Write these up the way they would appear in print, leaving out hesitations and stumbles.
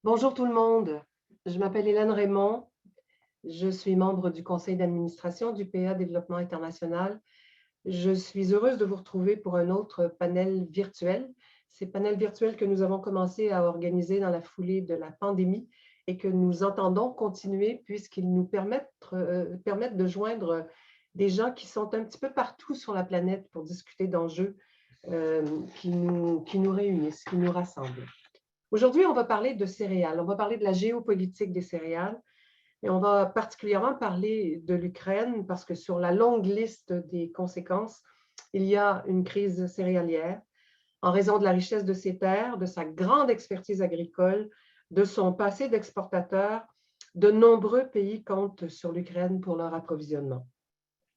Bonjour tout le monde, je m'appelle Hélène Raymond, je suis membre du conseil d'administration du PA Développement International. Je suis heureuse de vous retrouver pour un autre panel virtuel. Ces panels virtuels que nous avons commencé à organiser dans la foulée de la pandémie et que nous entendons continuer puisqu'ils nous permettent de joindre des gens qui sont un petit peu partout sur la planète pour discuter d'enjeux qui nous réunissent, qui nous rassemblent. Aujourd'hui, on va parler de céréales, on va parler de la géopolitique des céréales et on va particulièrement parler de l'Ukraine parce que sur la longue liste des conséquences, il y a une crise céréalière en raison de la richesse de ses terres, de sa grande expertise agricole, de son passé d'exportateur. De nombreux pays comptent sur l'Ukraine pour leur approvisionnement.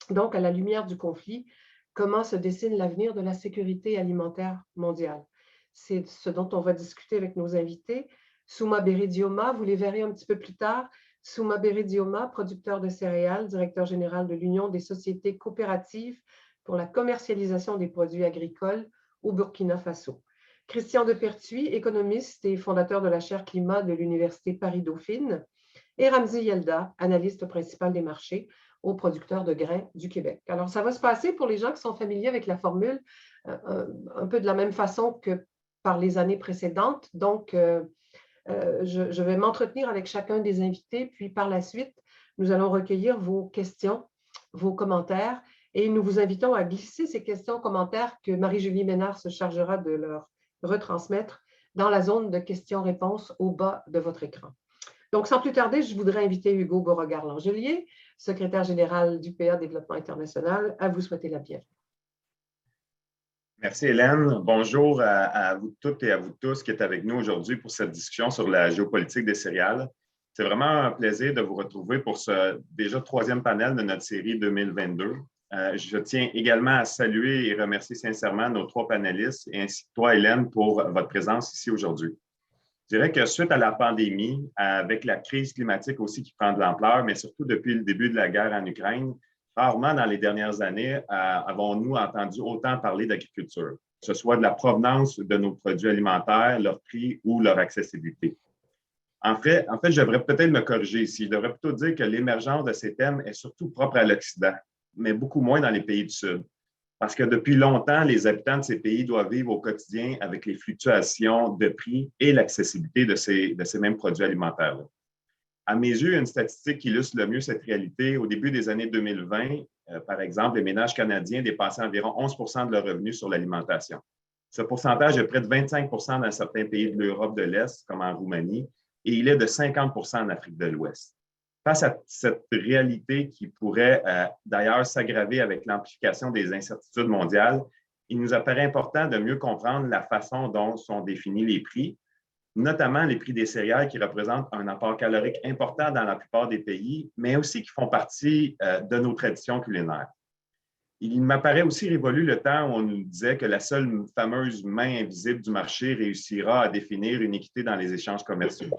Donc, à la lumière du conflit, comment se dessine l'avenir de la sécurité alimentaire mondiale? C'est ce dont on va discuter avec nos invités. Souma Berry-Dioma, vous les verrez un petit peu plus tard. Souma Berry-Dioma, producteur de céréales, directeur général de l'Union des sociétés coopératives pour la commercialisation des produits agricoles au Burkina Faso. Christian Depertuis, économiste et fondateur de la chaire climat de l'Université Paris-Dauphine. Et Ramzi Yelda, analyste principal des marchés aux producteurs de grains du Québec. Alors, ça va se passer pour les gens qui sont familiers avec la formule un peu de la même façon que par les années précédentes. Donc, je vais m'entretenir avec chacun des invités, puis par la suite, nous allons recueillir vos questions, vos commentaires, et nous vous invitons à glisser ces questions, commentaires que Marie-Julie Ménard se chargera de leur retransmettre dans la zone de questions-réponses au bas de votre écran. Donc, sans plus tarder, je voudrais inviter Hugo Beauregard-Langelier, secrétaire général du PA Développement International, à vous souhaiter la bienvenue. Merci Hélène. Bonjour à vous toutes et à vous tous qui êtes avec nous aujourd'hui pour cette discussion sur la géopolitique des céréales. C'est vraiment un plaisir de vous retrouver pour ce déjà troisième panel de notre série 2022. Je tiens également à saluer et remercier sincèrement nos trois panélistes et ainsi que toi Hélène pour votre présence ici aujourd'hui. Je dirais que suite à la pandémie, avec la crise climatique aussi qui prend de l'ampleur, mais surtout depuis le début de la guerre en Ukraine, rarement dans les dernières années avons-nous entendu autant parler d'agriculture, que ce soit de la provenance de nos produits alimentaires, leur prix ou leur accessibilité. En fait, je devrais peut-être me corriger ici. Je devrais plutôt dire que l'émergence de ces thèmes est surtout propre à l'Occident, mais beaucoup moins dans les pays du Sud. Parce que depuis longtemps, les habitants de ces pays doivent vivre au quotidien avec les fluctuations de prix et l'accessibilité de ces mêmes produits alimentaires-là. À mes yeux, une statistique qui illustre le mieux cette réalité, au début des années 2020, par exemple, les ménages canadiens dépassaient environ 11 de leurs revenus sur l'alimentation. Ce pourcentage est près de 25 dans certains pays de l'Europe de l'Est, comme en Roumanie, et il est de 50 en Afrique de l'Ouest. Face à cette réalité qui pourrait d'ailleurs s'aggraver avec l'amplification des incertitudes mondiales, il nous apparaît important de mieux comprendre la façon dont sont définis les prix, notamment les prix des céréales qui représentent un apport calorique important dans la plupart des pays, mais aussi qui font partie de nos traditions culinaires. Il m'apparaît aussi révolu le temps où on nous disait que la seule fameuse main invisible du marché réussira à définir une équité dans les échanges commerciaux.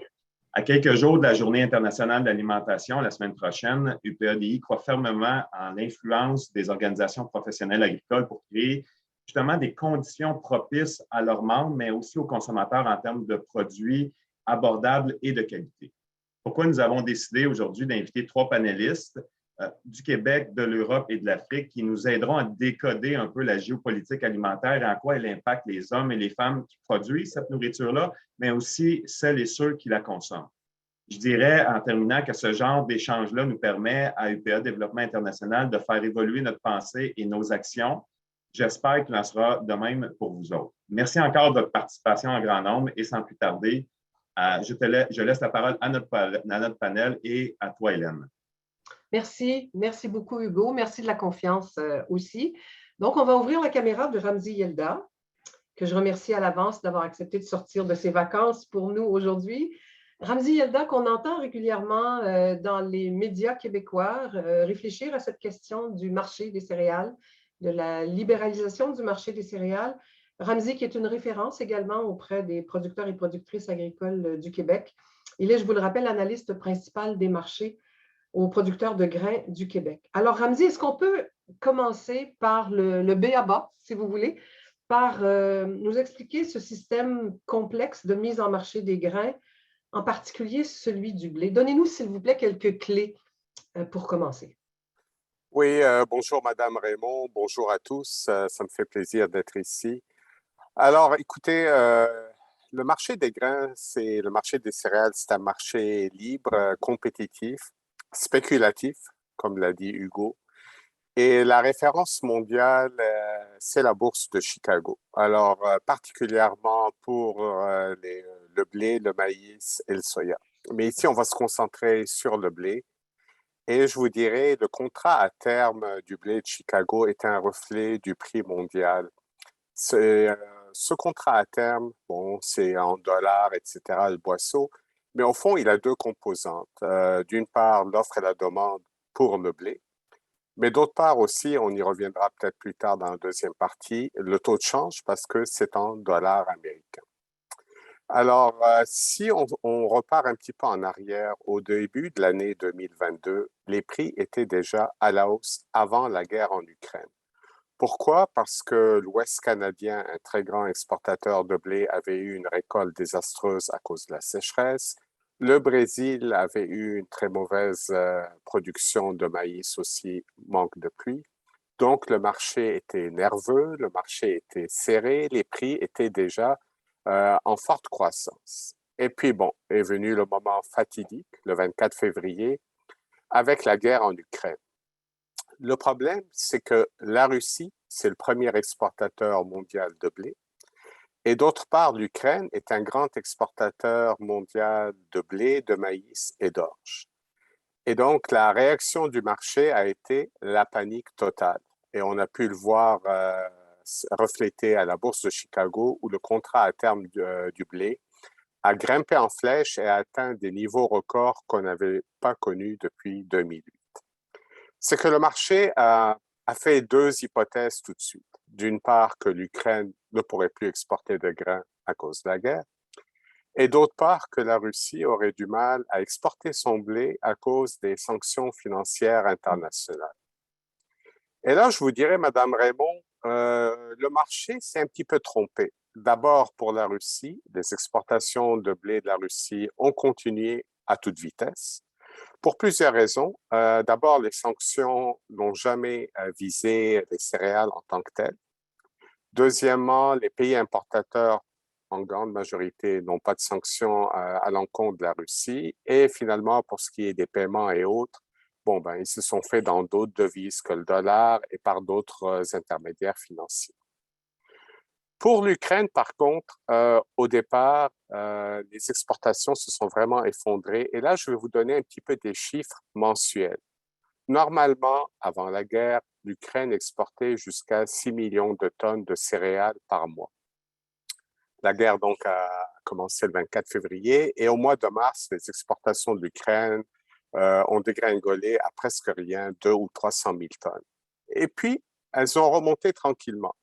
À quelques jours de la Journée internationale de l'alimentation, la semaine prochaine, UPADI croit fermement en l'influence des organisations professionnelles agricoles pour créer justement des conditions propices à leurs membres, mais aussi aux consommateurs en termes de produits abordables et de qualité. Pourquoi nous avons décidé aujourd'hui d'inviter trois panélistes du Québec, de l'Europe et de l'Afrique qui nous aideront à décoder un peu la géopolitique alimentaire et en quoi elle impacte les hommes et les femmes qui produisent cette nourriture-là, mais aussi celles et ceux qui la consomment. Je dirais en terminant que ce genre d'échange-là nous permet à UPA Développement International de faire évoluer notre pensée et nos actions. J'espère qu'il en sera de même pour vous autres. Merci encore de votre participation en grand nombre et sans plus tarder, je laisse la parole à notre panel et à toi, Hélène. Merci beaucoup Hugo, merci de la confiance aussi. Donc, on va ouvrir la caméra de Ramzi Yelda, que je remercie à l'avance d'avoir accepté de sortir de ses vacances pour nous aujourd'hui. Ramzi Yelda, qu'on entend régulièrement dans les médias québécois réfléchir à cette question du marché des céréales, de la libéralisation du marché des céréales. Ramzi, qui est une référence également auprès des producteurs et productrices agricoles du Québec. Il est, je vous le rappelle, analyste principal des marchés aux producteurs de grains du Québec. Alors, Ramzi, est-ce qu'on peut commencer par le b.a.-ba, si vous voulez, par nous expliquer ce système complexe de mise en marché des grains en particulier celui du blé. Donnez-nous, s'il vous plaît, quelques clés pour commencer. Oui, bonjour Madame Raymond, bonjour à tous, ça me fait plaisir d'être ici. Alors, écoutez, le marché des grains, c'est le marché des céréales, c'est un marché libre, compétitif, spéculatif, comme l'a dit Hugo. Et la référence mondiale, c'est la bourse de Chicago. Alors, particulièrement pour le blé, le maïs et le soya. Mais ici, on va se concentrer sur le blé. Et je vous dirais, le contrat à terme du blé de Chicago est un reflet du prix mondial. C'est, euh, Ce contrat à terme, bon, c'est en dollars, etc., le boisseau, mais au fond, il a deux composantes. D'une part, l'offre et la demande pour le blé, mais d'autre part aussi, on y reviendra peut-être plus tard dans la deuxième partie, le taux de change parce que c'est en dollars américains. Alors, si on repart un petit peu en arrière, au début de l'année 2022, les prix étaient déjà à la hausse avant la guerre en Ukraine. Pourquoi? Parce que l'Ouest canadien, un très grand exportateur de blé, avait eu une récolte désastreuse à cause de la sécheresse. Le Brésil avait eu une très mauvaise production de maïs aussi, manque de pluie. Donc, le marché était nerveux, le marché était serré, les prix étaient déjà en forte croissance. Et puis, bon, est venu le moment fatidique, le 24 février, avec la guerre en Ukraine. Le problème, c'est que la Russie, c'est le premier exportateur mondial de blé. Et d'autre part, l'Ukraine est un grand exportateur mondial de blé, de maïs et d'orge. Et donc, la réaction du marché a été la panique totale. Et on a pu le voir reflété à la bourse de Chicago où le contrat à terme du blé a grimpé en flèche et a atteint des niveaux records qu'on n'avait pas connus depuis 2008. C'est que le marché a fait deux hypothèses tout de suite. D'une part, que l'Ukraine ne pourrait plus exporter de grains à cause de la guerre, et d'autre part, que la Russie aurait du mal à exporter son blé à cause des sanctions financières internationales. Et là, je vous dirais, Madame Raymond, le marché s'est un petit peu trompé. D'abord, pour la Russie, les exportations de blé de la Russie ont continué à toute vitesse. Pour plusieurs raisons. D'abord, les sanctions n'ont jamais visé les céréales en tant que telles. Deuxièmement, les pays importateurs, en grande majorité, n'ont pas de sanctions à l'encontre de la Russie. Et finalement, pour ce qui est des paiements et autres, bon, ben, ils se sont faits dans d'autres devises que le dollar et par d'autres intermédiaires financiers. Pour l'Ukraine, par contre, au départ, les exportations se sont vraiment effondrées. Et là, je vais vous donner un petit peu des chiffres mensuels. Normalement, avant la guerre, l'Ukraine exportait jusqu'à 6 millions de tonnes de céréales par mois. La guerre, donc, a commencé le 24 février et au mois de mars, les exportations de l'Ukraine ont dégringolé à presque rien, 200 ou 300 000 tonnes. Et puis, elles ont remonté tranquillement.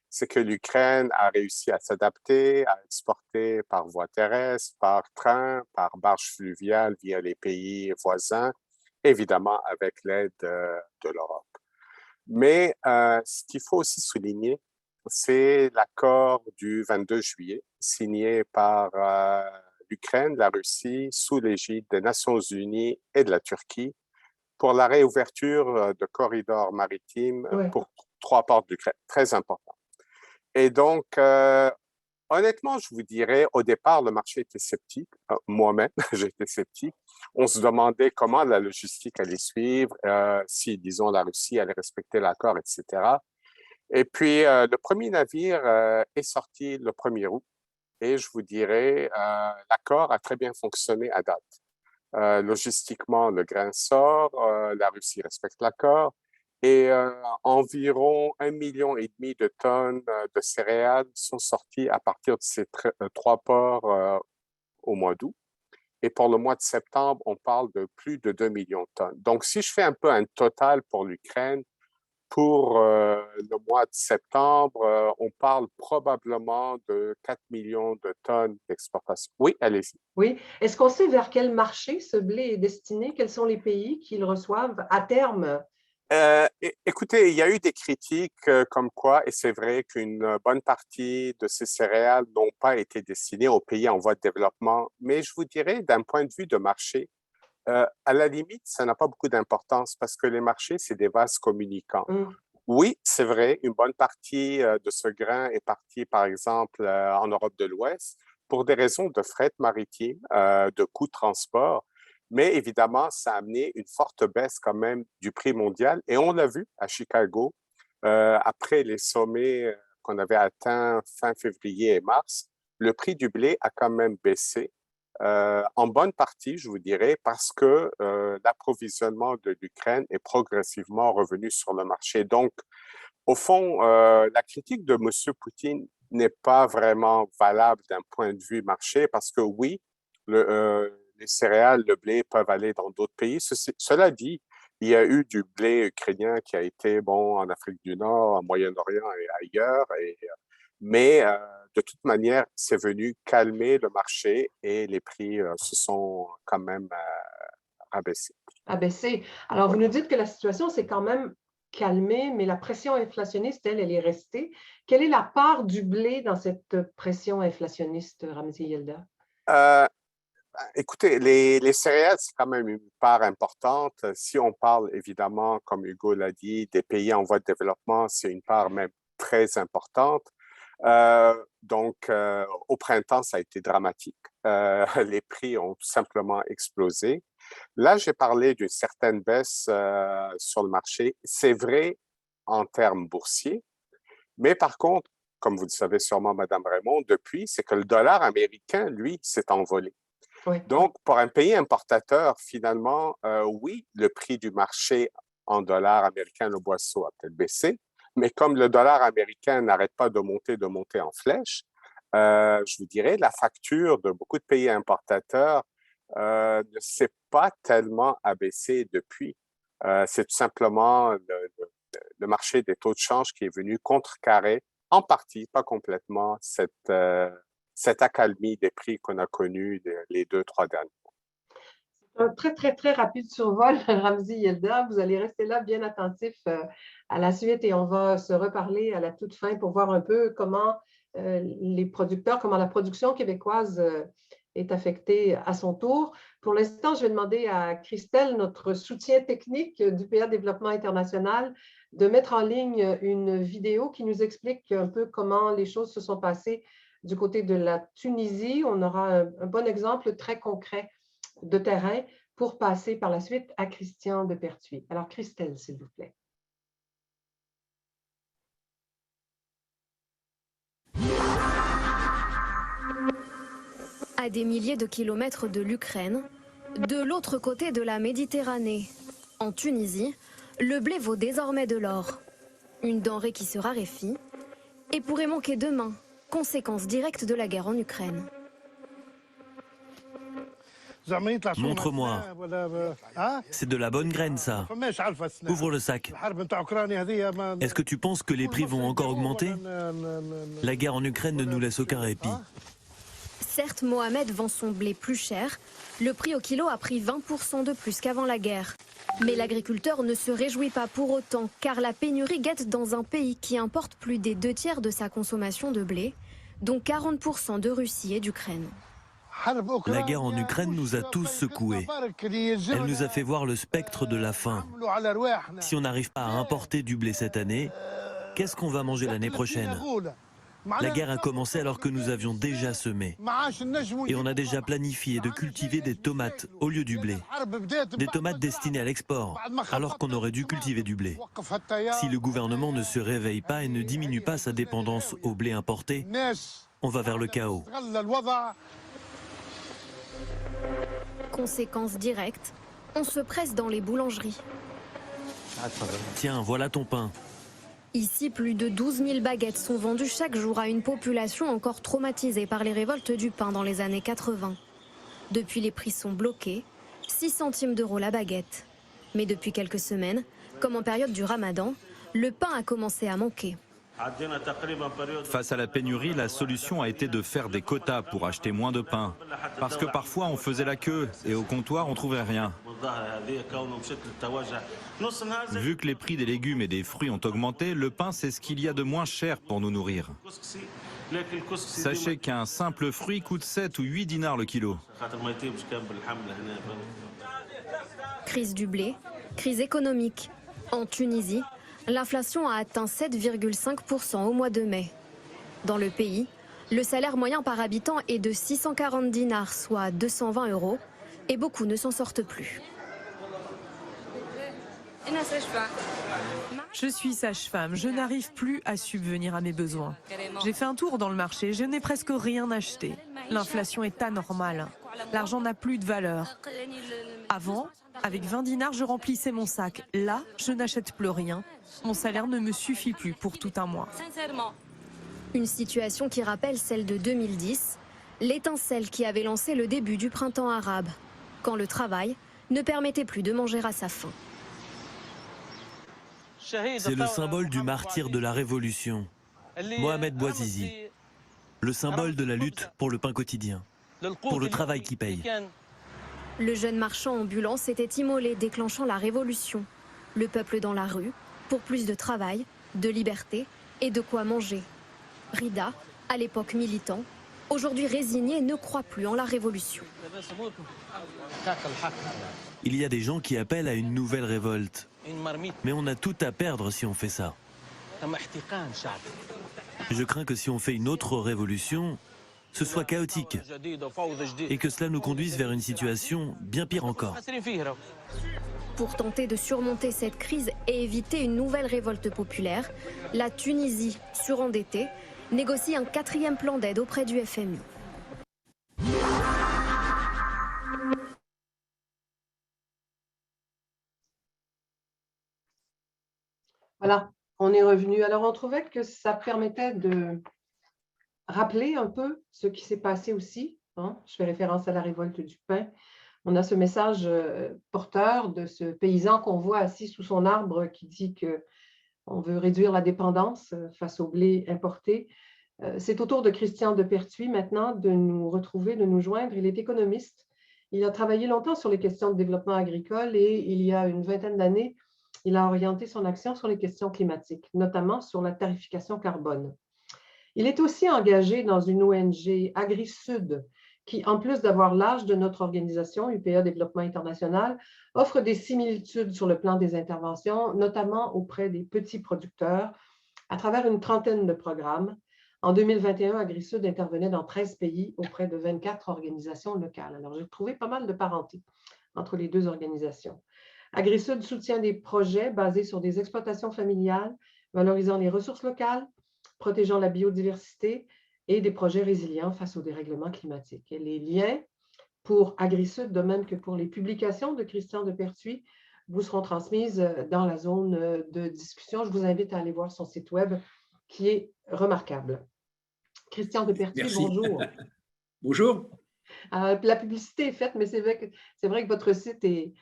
C'est que l'Ukraine a réussi à s'adapter, à exporter par voie terrestre, par train, par barge fluviale via les pays voisins, évidemment avec l'aide de l'Europe. Mais ce qu'il faut aussi souligner, c'est l'accord du 22 juillet signé par l'Ukraine, la Russie, sous l'égide des Nations unies et de la Turquie pour la réouverture de corridors maritimes pour 3 ports d'Ukraine. Très important. Et donc, honnêtement, je vous dirais, au départ, le marché était sceptique. Moi-même, j'étais sceptique. On se demandait comment la logistique allait suivre, si, disons, la Russie allait respecter l'accord, etc. Et puis, le premier navire est sorti le 1er août. Et je vous dirais, l'accord a très bien fonctionné à date. Logistiquement, le grain sort, la Russie respecte l'accord. Et environ 1,5 million de tonnes de céréales sont sorties à partir de ces 3 ports au mois d'août. Et pour le mois de septembre, on parle de plus de 2 millions de tonnes. Donc, si je fais un peu un total pour l'Ukraine, pour le mois de septembre, on parle probablement de 4 millions de tonnes d'exportation. Oui, allez-y. Oui. Est-ce qu'on sait vers quel marché ce blé est destiné? Quels sont les pays qui le reçoivent à terme Écoutez, il y a eu des critiques comme quoi, et c'est vrai qu'une bonne partie de ces céréales n'ont pas été destinées aux pays en voie de développement, mais je vous dirais, d'un point de vue de marché, à la limite, ça n'a pas beaucoup d'importance parce que les marchés, c'est des vases communicants. Oui, c'est vrai, une bonne partie de ce grain est partie, par exemple, en Europe de l'Ouest pour des raisons de fret maritime, de coûts de transport. Mais évidemment, ça a amené une forte baisse quand même du prix mondial. Et on l'a vu à Chicago, après les sommets qu'on avait atteints fin février et mars, le prix du blé a quand même baissé. En bonne partie, je vous dirais, parce que l'approvisionnement de l'Ukraine est progressivement revenu sur le marché. Donc, au fond, la critique de M. Poutine n'est pas vraiment valable d'un point de vue marché parce que oui, les céréales, le blé peuvent aller dans d'autres pays. Cela dit, il y a eu du blé ukrainien qui a été bon en Afrique du Nord, en Moyen-Orient et ailleurs. Mais de toute manière, c'est venu calmer le marché et les prix se sont quand même abaissés. Abaissés. Alors, vous nous dites que la situation s'est quand même calmée, mais la pression inflationniste, elle est restée. Quelle est la part du blé dans cette pression inflationniste, Ramzi Yelda? Écoutez, les céréales, c'est quand même une part importante. Si on parle évidemment, comme Hugo l'a dit, des pays en voie de développement, c'est une part même très importante. Donc, au printemps, ça a été dramatique. Les prix ont tout simplement explosé. Là, j'ai parlé d'une certaine baisse sur le marché. C'est vrai en termes boursiers, mais par contre, comme vous le savez sûrement, Madame Raymond, depuis, c'est que le dollar américain, lui, s'est envolé. Oui. Donc, pour un pays importateur, finalement, oui, le prix du marché en dollars américains, le boisseau a peut-être baissé, mais comme le dollar américain n'arrête pas de monter en flèche, je vous dirais, la facture de beaucoup de pays importateurs ne s'est pas tellement abaissée depuis. C'est tout simplement le marché des taux de change qui est venu contrecarrer, en partie, pas complètement, cette accalmie des prix qu'on a connue les 2-3 derniers mois. Un très, très, très rapide survol, Ramzi Yelda. Vous allez rester là bien attentif à la suite et on va se reparler à la toute fin pour voir un peu comment les producteurs, comment la production québécoise est affectée à son tour. Pour l'instant, je vais demander à Christelle, notre soutien technique du PA Développement International, de mettre en ligne une vidéo qui nous explique un peu comment les choses se sont passées du côté de la Tunisie. On aura un bon exemple très concret de terrain pour passer par la suite à Christian de Pertuis. Alors, Christelle, s'il vous plaît. À des milliers de kilomètres de l'Ukraine, de l'autre côté de la Méditerranée, en Tunisie, le blé vaut désormais de l'or. Une denrée qui se raréfie et pourrait manquer demain, conséquence directe de la guerre en Ukraine. Montre-moi. C'est de la bonne graine, ça. Ouvre le sac. Est-ce que tu penses que les prix vont encore augmenter? La guerre en Ukraine ne nous laisse aucun répit. Certes, Mohamed vend son blé plus cher. Le prix au kilo a pris 20% de plus qu'avant la guerre. Mais l'agriculteur ne se réjouit pas pour autant, car la pénurie guette dans un pays qui importe plus des 2/3 de sa consommation de blé, dont 40% de Russie et d'Ukraine. La guerre en Ukraine nous a tous secoués. Elle nous a fait voir le spectre de la faim. Si on n'arrive pas à importer du blé cette année, qu'est-ce qu'on va manger l'année prochaine? La guerre a commencé alors que nous avions déjà semé. Et on a déjà planifié de cultiver des tomates au lieu du blé. Des tomates destinées à l'export, alors qu'on aurait dû cultiver du blé. Si le gouvernement ne se réveille pas et ne diminue pas sa dépendance au blé importé, on va vers le chaos. Conséquence directe, on se presse dans les boulangeries. Tiens, voilà ton pain. Ici, plus de 12 000 baguettes sont vendues chaque jour à une population encore traumatisée par les révoltes du pain dans les années 80. Depuis, les prix sont bloqués, 6 centimes d'euros la baguette. Mais depuis quelques semaines, comme en période du Ramadan, le pain a commencé à manquer. Face à la pénurie, la solution a été de faire des quotas pour acheter moins de pain. Parce que parfois on faisait la queue et au comptoir on trouvait rien. Vu que les prix des légumes et des fruits ont augmenté, le pain, c'est ce qu'il y a de moins cher pour nous nourrir. Sachez qu'un simple fruit coûte 7 ou 8 dinars le kilo. Crise du blé, crise économique. En Tunisie, l'inflation a atteint 7,5% au mois de mai. Dans le pays, le salaire moyen par habitant est de 640 dinars, soit 220 €, et beaucoup ne s'en sortent plus. Je suis sage-femme, je n'arrive plus à subvenir à mes besoins. J'ai fait un tour dans le marché, je n'ai presque rien acheté. L'inflation est anormale, l'argent n'a plus de valeur. Avant, avec 20 dinars, je remplissais mon sac. Là, je n'achète plus rien. Mon salaire ne me suffit plus pour tout un mois. Une situation qui rappelle celle de 2010, l'étincelle qui avait lancé le début du printemps arabe, quand le travail ne permettait plus de manger à sa faim. C'est le symbole du martyr de la Révolution, Mohamed Bouazizi, le symbole de la lutte pour le pain quotidien, pour le travail qui paye. Le jeune marchand ambulant s'était immolé déclenchant la Révolution. Le peuple dans la rue, pour plus de travail, de liberté et de quoi manger. Rida, à l'époque militant, aujourd'hui résigné, ne croit plus en la Révolution. Il y a des gens qui appellent à une nouvelle révolte. Mais on a tout à perdre si on fait ça. Je crains que si on fait une autre révolution, ce soit chaotique et que cela nous conduise vers une situation bien pire encore. Pour tenter de surmonter cette crise et éviter une nouvelle révolte populaire, la Tunisie, surendettée, négocie un 4e plan d'aide auprès du FMI. Voilà, on est revenu. Alors, on trouvait que ça permettait de rappeler un peu ce qui s'est passé aussi. Hein. Je fais référence à la révolte du pain. On a ce message porteur de ce paysan qu'on voit assis sous son arbre qui dit qu'on veut réduire la dépendance face au blé importé. C'est au tour de Christian de Pertuis maintenant de nous retrouver, de nous joindre. Il est économiste. Il a travaillé longtemps sur les questions de développement agricole et il y a une vingtaine d'années, il a orienté son action sur les questions climatiques, notamment sur la tarification carbone. Il est aussi engagé dans une ONG AgriSud qui, en plus d'avoir l'âge de notre organisation, UPA Développement International, offre des similitudes sur le plan des interventions, notamment auprès des petits producteurs, à travers une trentaine de programmes. En 2021, AgriSud intervenait dans 13 pays auprès de 24 organisations locales. Alors, j'ai trouvé pas mal de parenté entre les deux organisations. AgriSud soutient des projets basés sur des exploitations familiales, valorisant les ressources locales, protégeant la biodiversité et des projets résilients face au dérèglement climatique. Et les liens pour AgriSud, de même que pour les publications de Christian de Pertuis, vous seront transmises dans la zone de discussion. Je vous invite à aller voir son site web qui est remarquable. Christian de Pertuis, merci. Bonjour. Bonjour. La publicité est faite, mais c'est vrai que votre site est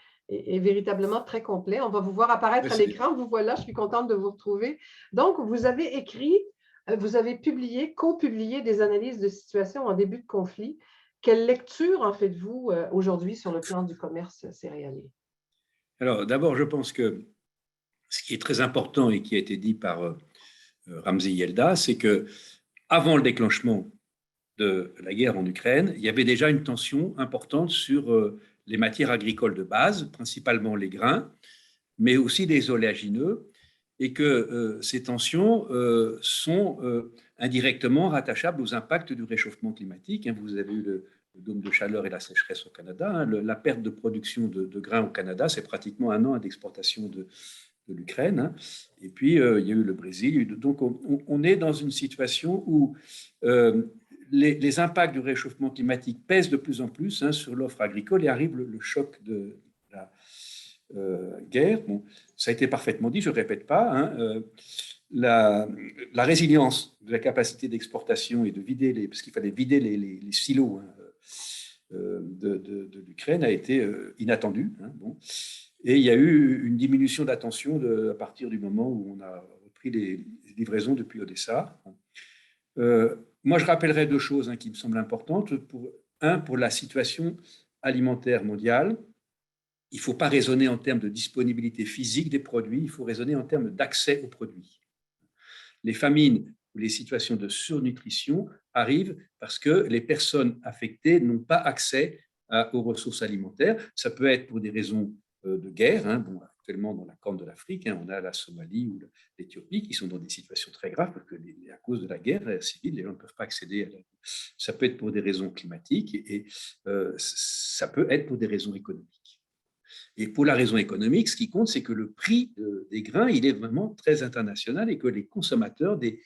véritablement très complet. On va vous voir apparaître à l'écran. Vous voilà, je suis contente de vous retrouver. Donc, vous avez écrit, vous avez publié, co-publié des analyses de situation en début de conflit. Quelle lecture en faites-vous aujourd'hui sur le plan du commerce céréalier? Alors, d'abord, je pense que ce qui est très important et qui a été dit par Ramzi Yelda, c'est que avant le déclenchement de la guerre en Ukraine, il y avait déjà une tension importante sur les matières agricoles de base, principalement les grains, mais aussi des oléagineux, et que ces tensions sont indirectement rattachables aux impacts du réchauffement climatique. Vous avez eu le dôme de chaleur et la sécheresse au Canada. La perte de production de grains au Canada, c'est pratiquement un an d'exportation de l'Ukraine. Et puis, il y a eu le Brésil. Donc, on est dans une situation où les impacts du réchauffement climatique pèsent de plus en plus sur l'offre agricole et arrive le choc de la guerre. Bon, ça a été parfaitement dit, je ne répète pas. La résilience de la capacité d'exportation et de vider parce qu'il fallait vider les silos de l'Ukraine a été inattendue. Bon. Et il y a eu une diminution d'attention à partir du moment où on a repris les livraisons depuis Odessa. Moi, je rappellerai deux choses qui me semblent importantes. Pour la situation alimentaire mondiale, il ne faut pas raisonner en termes de disponibilité physique des produits, il faut raisonner en termes d'accès aux produits. Les famines ou les situations de surnutrition arrivent parce que les personnes affectées n'ont pas accès aux ressources alimentaires. Ça peut être pour des raisons de guerre. Hein. Bon, actuellement, dans la Corne de l'Afrique, hein, on a la Somalie ou l'Éthiopie qui sont dans des situations très graves parce que à cause de la guerre civile, les gens ne peuvent pas accéder à la... Ça peut être pour des raisons climatiques et ça peut être pour des raisons économiques. Et pour la raison économique, ce qui compte, c'est que le prix des grains, il est vraiment très international et que les consommateurs des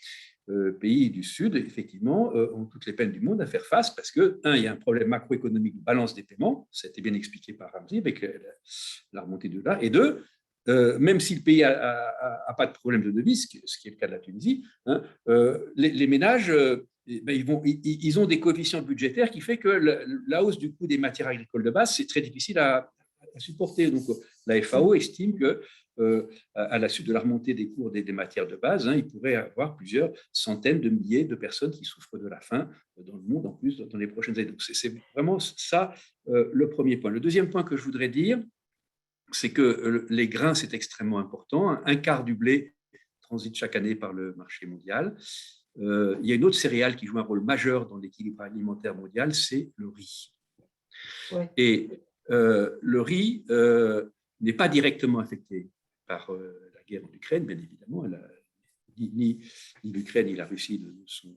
pays du Sud, effectivement, ont toutes les peines du monde à faire face parce que, il y a un problème macroéconomique de balance des paiements, ça a été bien expliqué par Ramzi avec la remontée de là, et deux, même si le pays n'a pas de problème de devise, ce qui est le cas de la Tunisie, hein, les ménages, ils ont des coefficients budgétaires qui fait que la hausse du coût des matières agricoles de base, c'est très difficile à supporter. Donc, la FAO estime que à la suite de la remontée des cours des matières de base, hein, il pourrait y avoir plusieurs centaines de milliers de personnes qui souffrent de la faim dans le monde, en plus, dans les prochaines années. Donc, c'est vraiment ça le premier point. Le deuxième point que je voudrais dire, c'est que les grains, c'est extrêmement important. Un quart du blé transite chaque année par le marché mondial. Il y a une autre céréale qui joue un rôle majeur dans l'équilibre alimentaire mondial, c'est le riz. Ouais. Et le riz n'est pas directement affecté par la guerre en Ukraine, bien évidemment. Ni l'Ukraine ni la Russie ne sont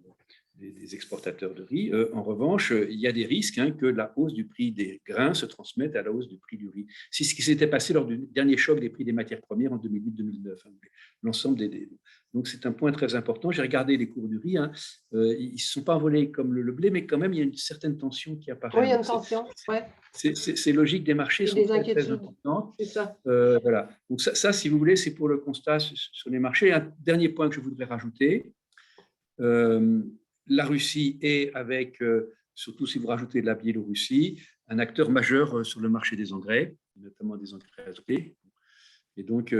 des exportateurs de riz. En revanche, il y a des risques que la hausse du prix des grains se transmette à la hausse du prix du riz. C'est ce qui s'était passé lors du dernier choc des prix des matières premières en 2008-2009. L'ensemble Donc, c'est un point très important. J'ai regardé les cours du riz. Ils ne se sont pas envolés comme le blé, mais quand même, il y a une certaine tension qui apparaît. Oui, il y a une tension. Ouais. C'est logique, des marchés sont très importants. C'est ça. Voilà. Donc, ça, si vous voulez, c'est pour le constat sur les marchés. Un dernier point que je voudrais rajouter. La Russie est, surtout si vous rajoutez de la Biélorussie, un acteur majeur sur le marché des engrais, notamment des engrais azotés. Et donc,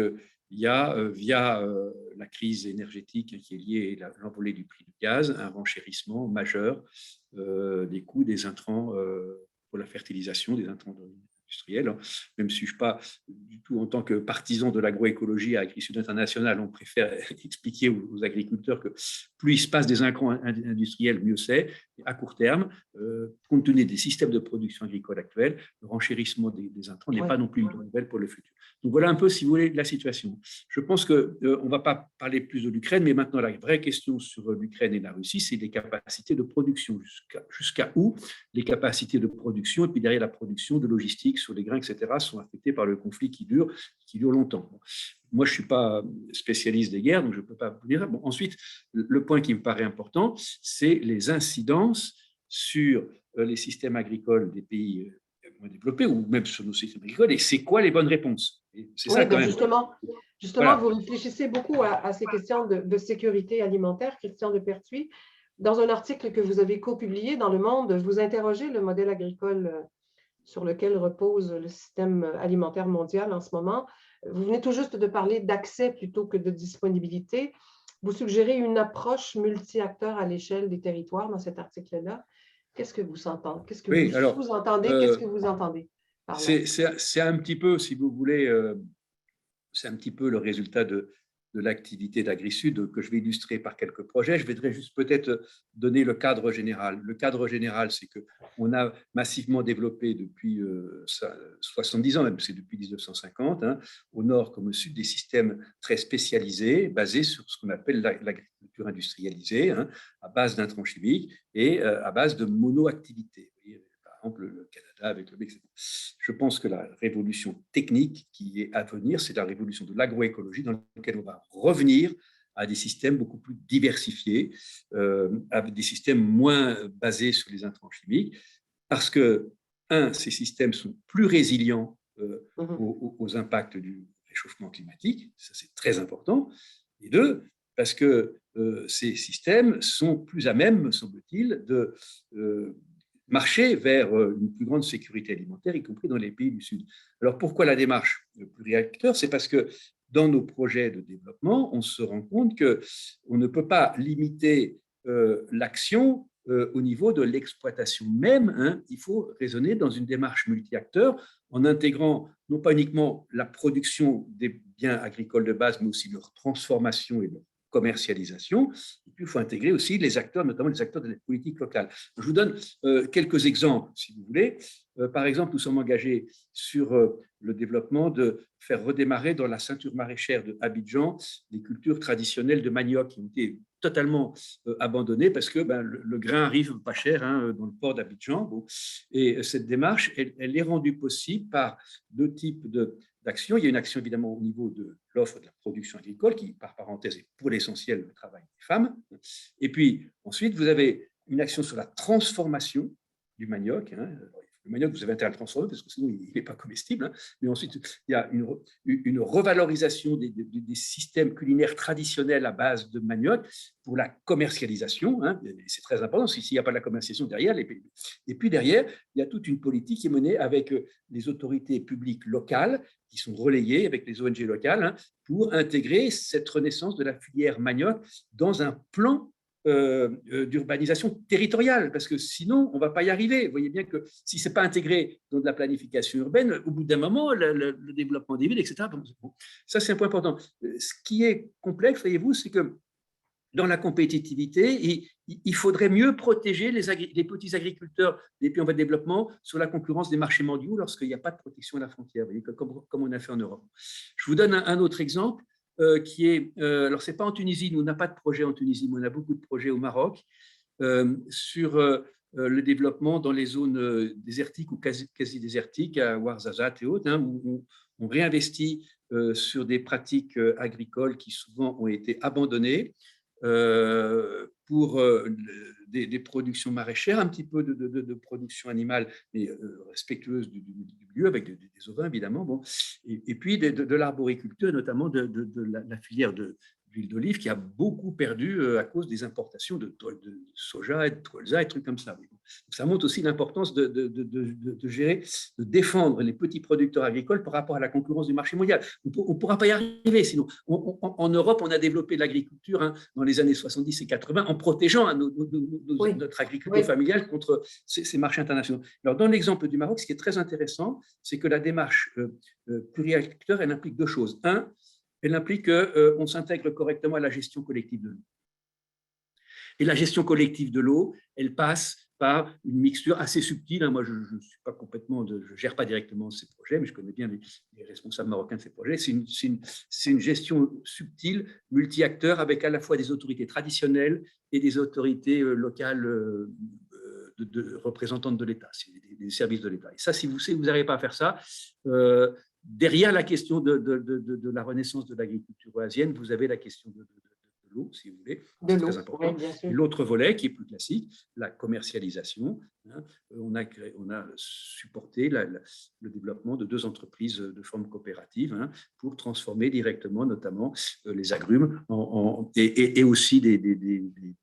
il y a, via la crise énergétique qui est liée à l'envolée du prix du gaz, un renchérissement majeur des coûts des intrants pour la fertilisation, des intrants industriels. Même si je ne suis pas du tout en tant que partisan de l'agroécologie à Agri-Sud International, on préfère expliquer aux agriculteurs que plus il se passe des intrants industriels, mieux c'est. À court terme, compte tenu des systèmes de production agricole actuels, le renchérissement des intrants n'est pas non plus une bonne nouvelle pour le futur. Donc voilà un peu, si vous voulez, la situation. Je pense qu'on ne va pas parler plus de l'Ukraine, mais maintenant la vraie question sur l'Ukraine et la Russie, c'est les capacités de production. Jusqu'à où les capacités de production, et puis derrière la production, de logistique sur les grains, etc., sont affectées par le conflit qui dure longtemps. Moi, je ne suis pas spécialiste des guerres, donc je ne peux pas vous dire. Bon, ensuite, le point qui me paraît important, c'est les incidences sur les systèmes agricoles des pays moins développés ou même sur nos systèmes agricoles, et c'est quoi les bonnes réponses. C'est ça, quand même. Justement, voilà. Vous réfléchissez beaucoup à ces questions de sécurité alimentaire, Christian de Pertuis. Dans un article que vous avez co-publié dans Le Monde, vous interrogez le modèle agricole sur lequel repose le système alimentaire mondial en ce moment. Vous venez tout juste de parler d'accès plutôt que de disponibilité. Vous suggérez une approche multi-acteurs à l'échelle des territoires dans cet article-là. Qu'est-ce que vous entendez? Qu'est-ce que vous entendez? Qu'est-ce que vous entendez par là? C'est un petit peu, si vous voulez, c'est un petit peu le résultat de l'activité d'Agri-Sud que je vais illustrer par quelques projets. Je voudrais juste peut-être donner le cadre général. Le cadre général, c'est qu'on a massivement développé depuis 70 ans, même c'est depuis 1950, au nord comme au sud, des systèmes très spécialisés, basés sur ce qu'on appelle l'agriculture industrialisée, à base d'intrants chimiques et à base de monoactivité. Par exemple, le Canada avec le Mexique. Je pense que la révolution technique qui est à venir, c'est la révolution de l'agroécologie dans laquelle on va revenir à des systèmes beaucoup plus diversifiés, avec des systèmes moins basés sur les intrants chimiques, parce que, ces systèmes sont plus résilients aux impacts du réchauffement climatique, ça c'est très important, et deux, parce que ces systèmes sont plus à même, me semble-t-il, de marcher vers une plus grande sécurité alimentaire, y compris dans les pays du Sud. Alors, pourquoi la démarche pluriacteur? C'est parce que dans nos projets de développement, on se rend compte qu'on ne peut pas limiter l'action au niveau de l'exploitation même, hein, il faut raisonner dans une démarche multi-acteurs en intégrant non pas uniquement la production des biens agricoles de base, mais aussi leur transformation et leur commercialisation. Et puis, il faut intégrer aussi les acteurs, notamment les acteurs de la politique locale. Je vous donne quelques exemples, si vous voulez. Par exemple, nous sommes engagés sur le développement de faire redémarrer dans la ceinture maraîchère de Abidjan des cultures traditionnelles de manioc qui ont été totalement abandonnées parce que le grain arrive pas cher hein, dans le port d'Abidjan. Bon. Et cette démarche, elle est rendue possible par deux types d'actions. Il y a une action évidemment au niveau de l'offre de la production agricole qui, par parenthèse, est pour l'essentiel le travail des femmes. Et puis ensuite, vous avez une action sur la transformation du manioc. Hein. Le manioc, vous avez intérêt à le transformer parce que sinon, il n'est pas comestible. Hein. Mais ensuite, il y a une revalorisation des systèmes culinaires traditionnels à base de manioc pour la commercialisation. Hein. C'est très important, s'il n'y a pas de la commercialisation derrière. Et puis derrière, il y a toute une politique qui est menée avec les autorités publiques locales qui sont relayées avec les ONG locales hein, pour intégrer cette renaissance de la filière manioc dans un plan d'urbanisation territoriale, parce que sinon, on ne va pas y arriver. Vous voyez bien que si ce n'est pas intégré dans de la planification urbaine, au bout d'un moment, le développement des villes, etc., bon, ça, c'est un point important. Ce qui est complexe, voyez-vous, c'est que dans la compétitivité, il faudrait mieux protéger les petits agriculteurs des pays en voie de développement sur la concurrence des marchés mondiaux lorsqu'il n'y a pas de protection à la frontière, vous voyez, comme on a fait en Europe. Je vous donne un autre exemple. Qui est, alors ce n'est pas en Tunisie, nous n'avons pas de projet en Tunisie, mais on a beaucoup de projets au Maroc sur le développement dans les zones désertiques ou quasi-désertiques, à Ouarzazate et autres, hein, où on réinvestit sur des pratiques agricoles qui souvent ont été abandonnées pour des productions maraîchères, un petit peu de production animale, mais respectueuse du milieu, avec des ovins évidemment, bon. Et puis de l'arboriculture, notamment de la filière d'huile d'olive qui a beaucoup perdu à cause des importations de soja et de colza et trucs comme ça. Donc, ça montre aussi l'importance de gérer, de défendre les petits producteurs agricoles par rapport à la concurrence du marché mondial. On ne pourra pas y arriver, sinon. En Europe, on a développé l'agriculture hein, dans les années 70 et 80 en protégeant hein, notre agriculture familiale contre ces marchés internationaux. Alors, dans l'exemple du Maroc, ce qui est très intéressant, c'est que la démarche pluriacteur, elle implique deux choses. Un, elle implique qu'on s'intègre correctement à la gestion collective de l'eau. Et la gestion collective de l'eau, elle passe par une mixture assez subtile. Moi, je ne suis pas complètement, je gère pas directement ces projets, mais je connais bien les responsables marocains de ces projets. C'est une gestion subtile, multi-acteurs, avec à la fois des autorités traditionnelles et des autorités locales représentantes de l'État, des services de l'État. Et ça, si vous n'arrivez pas à faire ça, derrière la question de la renaissance de l'agriculture oasienne, vous avez la question de l'eau, si vous voulez. C'est très important. Oui, l'autre volet, qui est plus classique, la commercialisation. Hein, on a supporté le développement de 2 entreprises de forme coopérative hein, pour transformer directement, notamment, les agrumes et aussi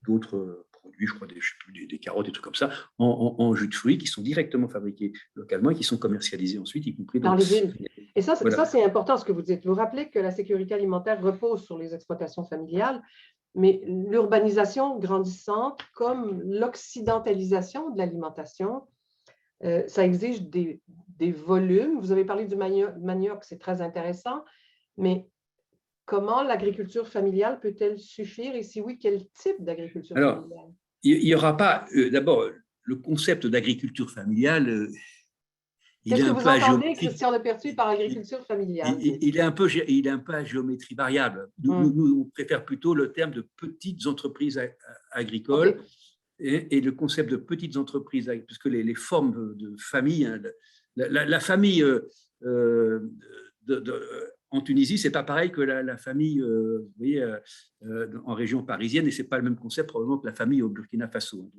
d'autres produits, je crois, des carottes et trucs comme ça, en jus de fruits qui sont directement fabriqués localement et qui sont commercialisés ensuite, y compris dans les villes. Et ça, c'est important ce que vous dites. Vous rappelez que la sécurité alimentaire repose sur les exploitations familiales, mais l'urbanisation grandissante, comme l'occidentalisation de l'alimentation, ça exige des volumes. Vous avez parlé du manioc, c'est très intéressant, mais comment l'agriculture familiale peut-elle suffire et si oui, quel type d'agriculture familiale? Il n'y aura pas, d'abord, le concept d'agriculture familiale, qu'est-ce que vous entendez, Christian Lepertuis, par agriculture familiale? Il est un peu à géométrie variable. Nous, on préfère plutôt le terme de petites entreprises agricoles. Okay. Et le concept de petites entreprises, puisque les formes de famille, hein, la famille en Tunisie, ce n'est pas pareil que la famille vous voyez, en région parisienne, et ce n'est pas le même concept probablement que la famille au Burkina Faso.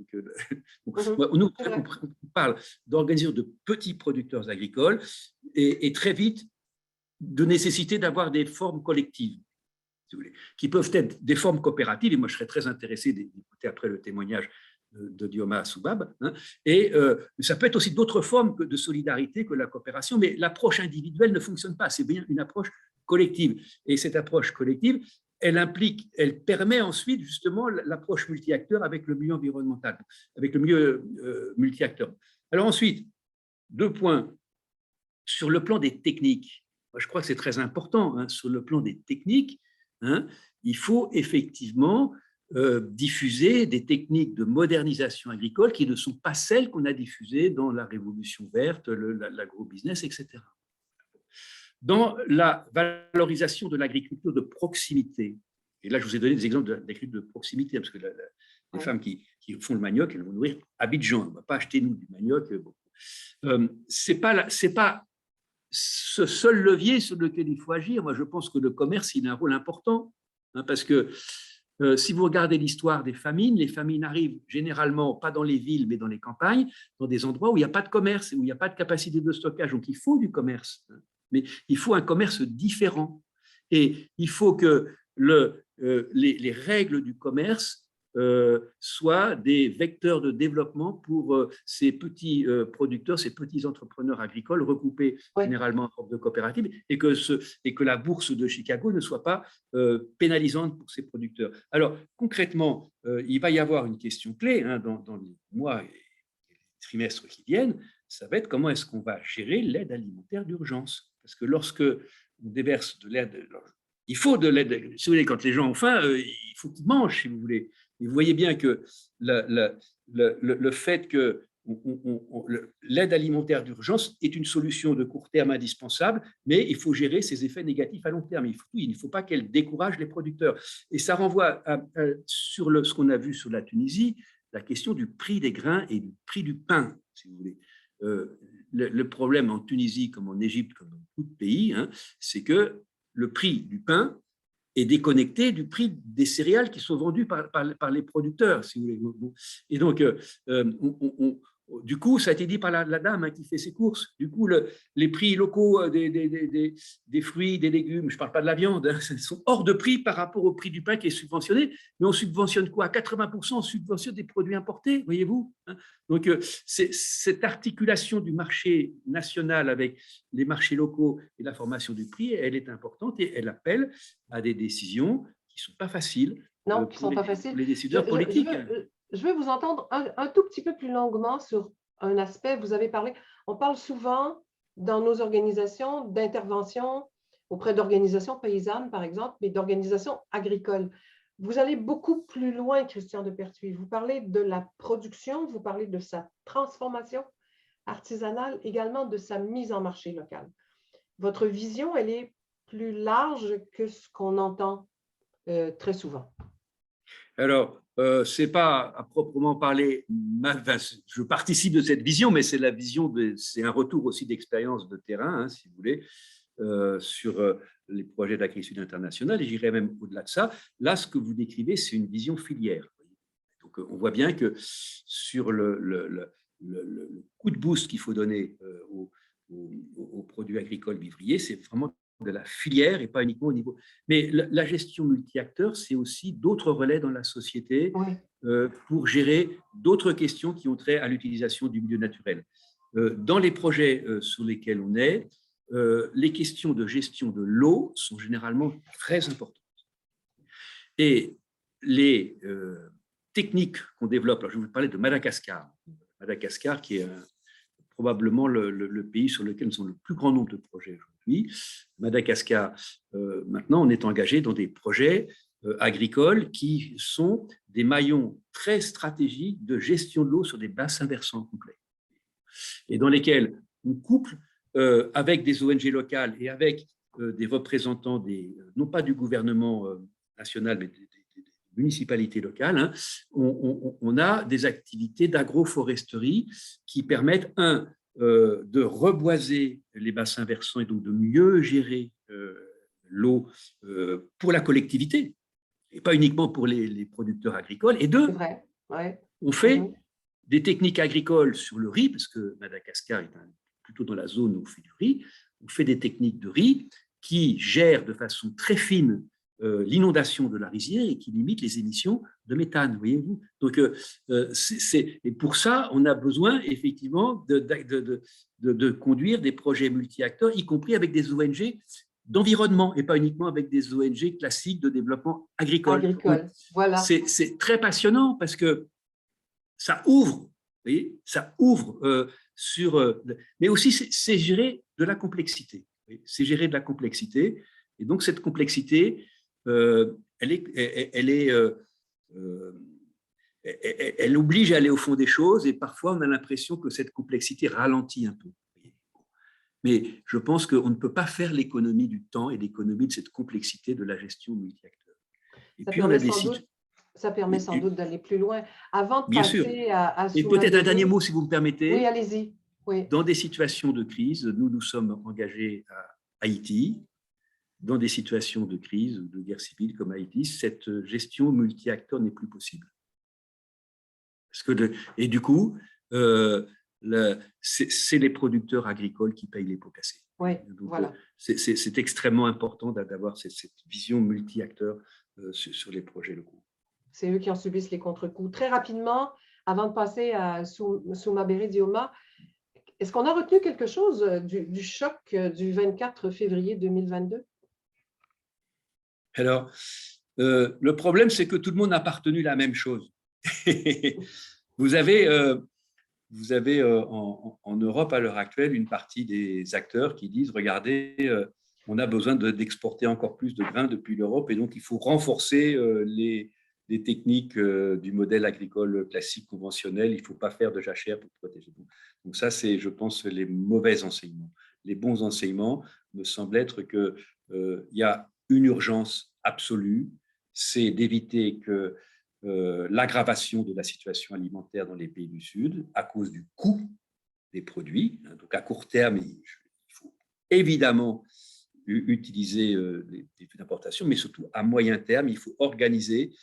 Donc, nous, on parle d'organisation de petits producteurs agricoles et très vite de nécessité d'avoir des formes collectives, si vous voulez, qui peuvent être des formes coopératives, et moi je serais très intéressé d'écouter après le témoignage de Dioma Soubab, hein, et ça peut être aussi d'autres formes de solidarité que la coopération, mais l'approche individuelle ne fonctionne pas, c'est bien une approche collective. Et cette approche collective, elle permet ensuite justement l'approche multi-acteur avec le milieu environnemental, avec le milieu multi-acteur. Alors ensuite, 2 points. Sur le plan des techniques, moi je crois que c'est très important, hein, sur le plan des techniques, hein, il faut effectivement diffuser des techniques de modernisation agricole qui ne sont pas celles qu'on a diffusées dans la révolution verte, l'agro-business, etc. Dans la valorisation de l'agriculture de proximité, et là je vous ai donné des exemples d'agriculture de proximité, parce que les femmes qui font le manioc, elles vont nourrir Abidjan, on ne va pas acheter nous du manioc. C'est pas ce seul levier sur lequel il faut agir. Moi je pense que le commerce il a un rôle important, hein, parce que si vous regardez l'histoire des famines, les famines arrivent généralement pas dans les villes, mais dans les campagnes, dans des endroits où il n'y a pas de commerce et où il n'y a pas de capacité de stockage. Donc, il faut du commerce, mais il faut un commerce différent. Et il faut que les règles du commerce soient des vecteurs de développement pour ces petits producteurs, ces petits entrepreneurs agricoles regroupés généralement en forme de coopérative, et que la bourse de Chicago ne soit pas pénalisante pour ces producteurs. Alors concrètement, il va y avoir une question clé, hein, dans les mois et les trimestres qui viennent, ça va être comment est-ce qu'on va gérer l'aide alimentaire d'urgence. Parce que lorsque on déverse de l'aide, il faut de l'aide, si vous voulez, quand les gens ont faim, il faut qu'ils mangent, si vous voulez. Et vous voyez bien que le fait que l'aide alimentaire d'urgence est une solution de court terme indispensable, mais il faut gérer ses effets négatifs à long terme. Il ne faut pas qu'elle décourage les producteurs. Et ça renvoie sur ce qu'on a vu sur la Tunisie, la question du prix des grains et du prix du pain, si vous voulez. Le problème en Tunisie, comme en Égypte, comme dans beaucoup de pays, hein, c'est que le prix du pain est déconnecté du prix des céréales qui sont vendues par les producteurs, si vous voulez. Et donc, du coup, ça a été dit par la dame, hein, qui fait ses courses. Du coup, les prix locaux des fruits, des légumes, je ne parle pas de la viande, hein, sont hors de prix par rapport au prix du pain qui est subventionné. Mais on subventionne quoi? À 80%, on subventionne des produits importés, voyez-vous, hein. Donc, cette articulation du marché national avec les marchés locaux et la formation du prix, elle est importante et elle appelle à des décisions qui ne sont pas faciles. Non, qui ne sont pas faciles. Pour les décideurs politiques. Je veux vous entendre un tout petit peu plus longuement sur un aspect. Vous avez parlé, on parle souvent dans nos organisations d'intervention auprès d'organisations paysannes, par exemple, mais d'organisations agricoles. Vous allez beaucoup plus loin, Christian de Pertuis. Vous parlez de la production, vous parlez de sa transformation artisanale, également de sa mise en marché local. Votre vision, elle est plus large que ce qu'on entend très souvent. Alors, ce n'est pas à proprement parler, je participe de cette vision, mais c'est la vision, c'est un retour aussi d'expérience de terrain, hein, si vous voulez, sur les projets d'Agri-Sud international, et j'irai même au-delà de ça. Là, ce que vous décrivez, c'est une vision filière. Donc, on voit bien que sur le coup de boost qu'il faut donner aux produits agricoles vivriers, c'est vraiment de la filière et pas uniquement au niveau. Mais la gestion multi-acteurs, c'est aussi d'autres relais dans la société pour gérer d'autres questions qui ont trait à l'utilisation du milieu naturel. Dans les projets sur lesquels on est, les questions de gestion de l'eau sont généralement très importantes. Et les techniques qu'on développe, alors je vais vous parler de Madagascar. Madagascar qui est probablement le pays sur lequel nous avons le plus grand nombre de projets aujourd'hui. Madagascar, maintenant, on est engagé dans des projets agricoles qui sont des maillons très stratégiques de gestion de l'eau sur des bassins versants complets et dans lesquels on couple avec des ONG locales et avec des représentants, non pas du gouvernement national, mais des municipalités locales, hein, on a des activités d'agroforesterie qui permettent, de reboiser les bassins versants et donc de mieux gérer l'eau pour la collectivité, et pas uniquement pour les producteurs agricoles. Et deux, on fait des techniques agricoles sur le riz, parce que Madagascar est plutôt dans la zone où on fait du riz. On fait des techniques de riz qui gèrent de façon très fine l'inondation de la rizière et qui limitent les émissions de méthane, voyez-vous. Donc, et pour ça, on a besoin effectivement de conduire des projets multi-acteurs, y compris avec des ONG d'environnement et pas uniquement avec des ONG classiques de développement agricole. Voilà. C'est très passionnant parce que ça ouvre, vous voyez, ça ouvre mais aussi c'est gérer de la complexité. C'est gérer de la complexité. Et donc, cette complexité, elle oblige à aller au fond des choses et parfois, on a l'impression que cette complexité ralentit un peu. Mais je pense qu'on ne peut pas faire l'économie du temps et l'économie de cette complexité de la gestion multi-acteurs. Et puis, on a des sites. Ça permet sans doute d'aller plus loin. Avant de Bien passer sûr. à Et peut-être un dernier mot, si vous me permettez. Oui, allez-y. Oui. Dans des situations de crise, nous sommes engagés à Haïti. Dans des situations de crise ou de guerre civile comme Haïti, cette gestion multi-acteurs n'est plus possible. Et du coup, c'est les producteurs agricoles qui payent les pots cassés. Oui, donc, voilà. C'est extrêmement important d'avoir cette vision multi-acteurs sur les projets locaux. C'est eux qui en subissent les contre-coups. Très rapidement, avant de passer à Soumabéré Dioma, est-ce qu'on a retenu quelque chose du choc du 24 février 2022? Alors, le problème, c'est que tout le monde n'a pas retenu la même chose. Vous avez en Europe, à l'heure actuelle, une partie des acteurs qui disent « Regardez, on a besoin d'exporter encore plus de grains depuis l'Europe et donc il faut renforcer les techniques du modèle agricole classique conventionnel. Il ne faut pas faire de jachère pour protéger. » Donc ça, c'est, je pense, les mauvais enseignements. Les bons enseignements me semblent être qu'il y a une urgence absolue, c'est d'éviter que l'aggravation de la situation alimentaire dans les pays du Sud à cause du coût des produits. Donc à court terme, il faut évidemment utiliser des flux d'importation, mais surtout à moyen terme, il faut organiser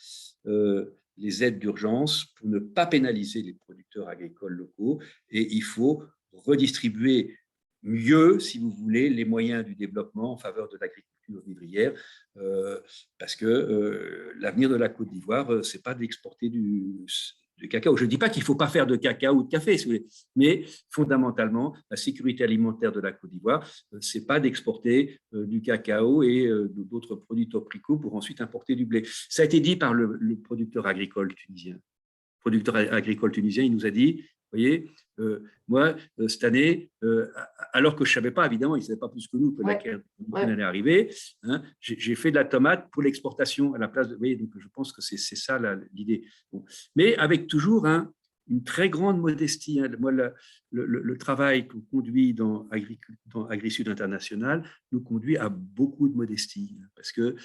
les aides d'urgence pour ne pas pénaliser les producteurs agricoles locaux et il faut redistribuer mieux, si vous voulez, les moyens du développement en faveur de l'agriculture vivrière, parce que l'avenir de la Côte d'Ivoire, ce n'est pas d'exporter du cacao. Je ne dis pas qu'il ne faut pas faire de cacao ou de café, si vous voulez, mais fondamentalement, la sécurité alimentaire de la Côte d'Ivoire, ce n'est pas d'exporter du cacao et d'autres produits topricots pour ensuite importer du blé. Ça a été dit par le producteur agricole tunisien. Le producteur agricole tunisien, il nous a dit, vous voyez, moi, cette année, alors que je ne savais pas, évidemment, il ne savait pas plus que nous que laquelle allait arriver, hein, j'ai fait de la tomate pour l'exportation à la place de… Vous voyez, donc je pense que c'est ça l'idée. Bon. Mais avec toujours une très grande modestie. Hein. Moi, le travail qu'on conduit dans AgriSud International nous conduit à beaucoup de modestie, parce que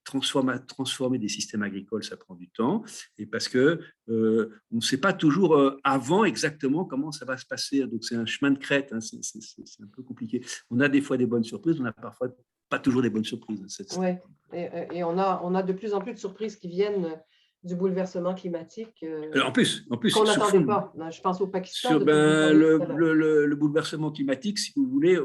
transformer des systèmes agricoles, ça prend du temps, et parce que on ne sait pas toujours avant exactement comment ça va se passer. Donc, c'est un chemin de crête, hein, c'est un peu compliqué. On a des fois des bonnes surprises, on a parfois pas toujours des bonnes surprises. Oui, et on a de plus en plus de surprises qui viennent du bouleversement climatique. En plus qu'on n'attendait pas. Je pense au Pakistan. Le bouleversement climatique, si vous voulez,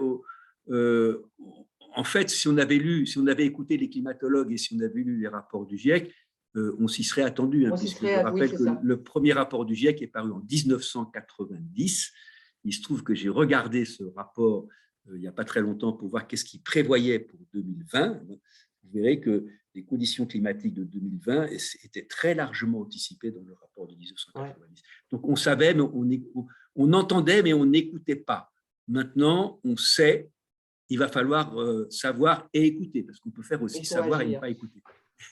en fait, si on avait écouté les climatologues et si on avait lu les rapports du GIEC, on s'y serait attendu. Hein, puisque je rappelle que le premier rapport du GIEC est paru en 1990. Il se trouve que j'ai regardé ce rapport il n'y a pas très longtemps pour voir qu'est-ce qu'il prévoyait pour 2020. Vous verrez que les conditions climatiques de 2020 étaient très largement anticipées dans le rapport de 1990. Ouais. Donc, on savait, mais on entendait, mais on n'écoutait pas. Maintenant, on sait, il va falloir savoir et écouter, parce qu'on peut faire aussi savoir et ne pas écouter.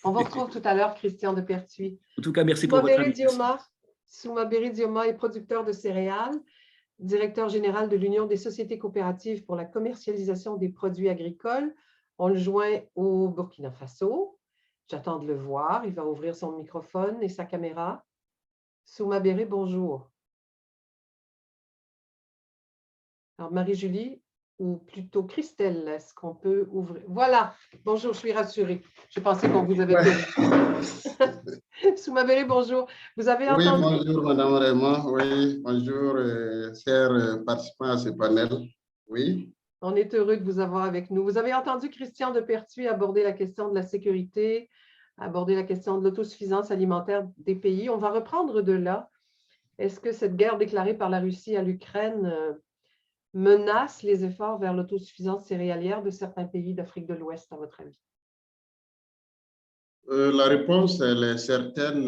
On vous retrouve tout à l'heure, Christian de Pertuis. En tout cas, merci pour votre invitation. Soumabéré Dioma est producteur de céréales, directeur général de l'Union des sociétés coopératives pour la commercialisation des produits agricoles. On le joint au Burkina Faso. J'attends de le voir. Il va ouvrir son microphone et sa caméra. Soumabéré, bonjour. Alors, Marie-Julie, ou plutôt Christelle, est-ce qu'on peut ouvrir? Voilà. Bonjour, je suis rassurée. Je pensais qu'on vous avait dit. Soumabéré, bonjour. Vous avez entendu? Oui, bonjour, Madame Raymond. Oui, bonjour, chers participants à ce panel. Oui. On est heureux de vous avoir avec nous. Vous avez entendu Christian de Pertuis aborder la question de la sécurité, aborder la question de l'autosuffisance alimentaire des pays. On va reprendre de là. Est-ce que cette guerre déclarée par la Russie à l'Ukraine menace les efforts vers l'autosuffisance céréalière de certains pays d'Afrique de l'Ouest, à votre avis? La réponse, elle est certaine.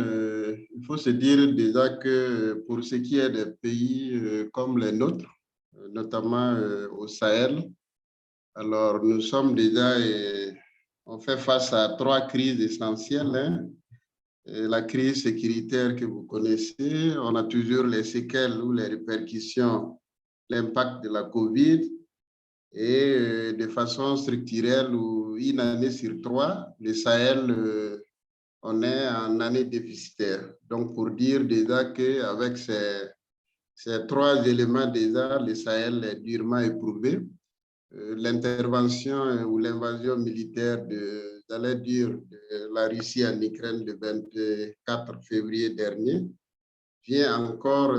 Il faut se dire déjà que pour ce qui est des pays comme les nôtres, notamment au Sahel, alors nous sommes déjà, on fait face à 3 crises essentielles. Hein. La crise sécuritaire que vous connaissez, on a toujours les séquelles ou les répercussions, l'impact de la COVID, et de façon structurelle, ou une année sur 3, le Sahel, on est en année déficitaire. Donc, pour dire déjà qu'avec ces 3 éléments déjà, le Sahel est durement éprouvé. L'intervention ou l'invasion militaire de la Russie en Ukraine le 24 février dernier vient encore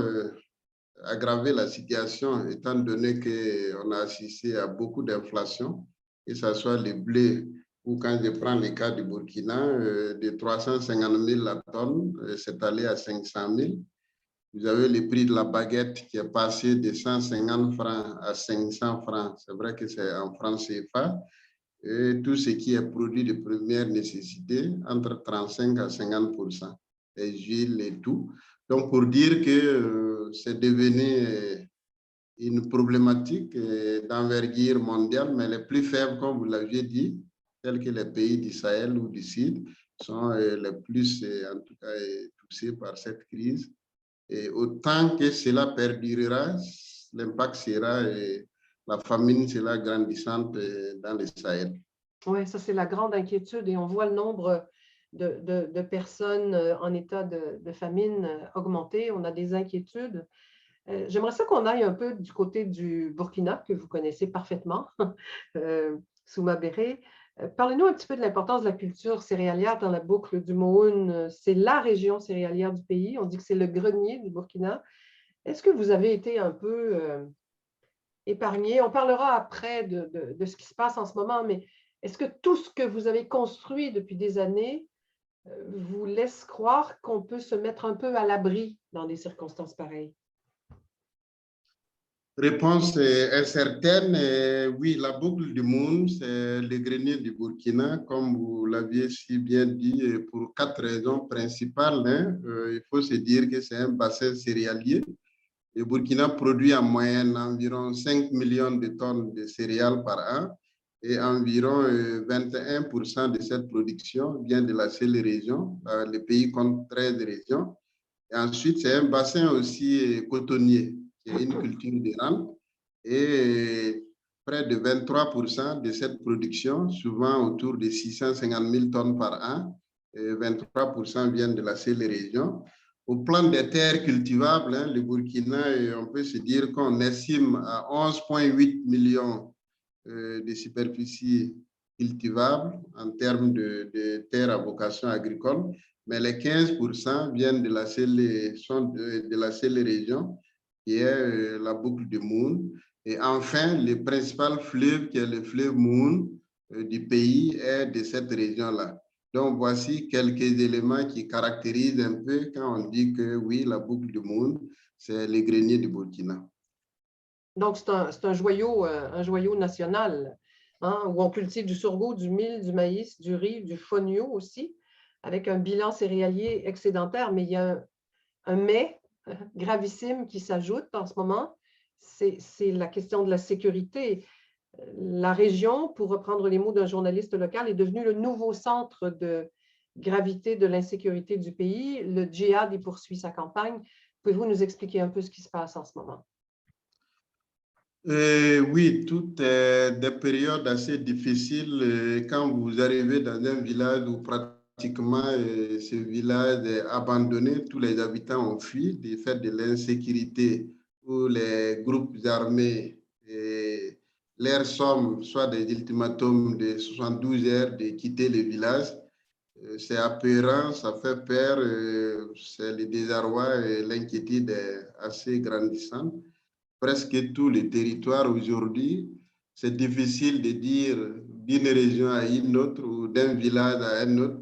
aggraver la situation, étant donné qu'on a assisté à beaucoup d'inflation, que ce soit le blé ou quand je prends le cas du Burkina, de 350 000 la tonne, c'est allé à 500 000. Vous avez le prix de la baguette qui est passé de 150 francs à 500 francs. C'est vrai que c'est en francs CFA. Et tout ce qui est produit de première nécessité, entre 35 à 50%. Les huiles et tout. Donc, pour dire que c'est devenu une problématique d'envergure mondiale, mais les plus faibles, comme vous l'aviez dit, tels que les pays du Sahel ou du Sud, sont les plus, en tout cas, touchés par cette crise. Et autant que cela perdurera, l'impact sera, la famine sera grandissante dans le Sahel. Oui, ça c'est la grande inquiétude et on voit le nombre de personnes en état de famine augmenter. On a des inquiétudes. J'aimerais ça qu'on aille un peu du côté du Burkina, que vous connaissez parfaitement, Souma Béré. Parlez-nous un petit peu de l'importance de la culture céréalière dans la boucle du Mohun. C'est la région céréalière du pays. On dit que c'est le grenier du Burkina. Est-ce que vous avez été un peu épargné? On parlera après de ce qui se passe en ce moment, mais est-ce que tout ce que vous avez construit depuis des années vous laisse croire qu'on peut se mettre un peu à l'abri dans des circonstances pareilles? Réponse incertaine. Oui, la boucle du Mohun, c'est le grenier du Burkina, comme vous l'aviez si bien dit, pour 4 raisons principales. Hein. Il faut se dire que c'est un bassin céréalier. Le Burkina produit en moyenne environ 5 millions de tonnes de céréales par an et environ 21% de cette production vient de la seule région. Le pays compte 13 régions. Et ensuite, c'est un bassin aussi cotonnier, qui est une culture de rente, et près de 23% de cette production, souvent autour de 650 000 tonnes par an, 23% viennent de la seule région. Au plan des terres cultivables, hein, le Burkina, on peut se dire qu'on estime à 11,8 millions de superficies cultivables en termes de terres à vocation agricole, mais les 15% viennent de la seule région, qui est la boucle du Mohun. Et enfin, le principal fleuve, qui est le fleuve Mohun du pays, est de cette région-là. Donc, voici quelques éléments qui caractérisent un peu quand on dit que oui, la boucle du Mohun, c'est le grenier du Burkina. Donc, c'est un joyau national, hein, où on cultive du sorgho, du mil, du maïs, du riz, du fonio aussi, avec un bilan céréalier excédentaire. Mais il y a un mais gravissime qui s'ajoute en ce moment, c'est la question de la sécurité. La région, pour reprendre les mots d'un journaliste local, est devenue le nouveau centre de gravité de l'insécurité du pays. Le djihad y poursuit sa campagne. Pouvez-vous nous expliquer un peu ce qui se passe en ce moment? Oui, toutes des périodes assez difficiles. Quand vous arrivez dans un village où pratiquement ce village est abandonné, tous les habitants ont fui du fait de l'insécurité, où les groupes armés leur somme, soit des ultimatums de 72 heures de quitter le village. C'est aberrant, ça fait peur, c'est le désarroi et l'inquiétude est assez grandissante. Presque tous les territoires aujourd'hui, c'est difficile de dire d'une région à une autre ou d'un village à un autre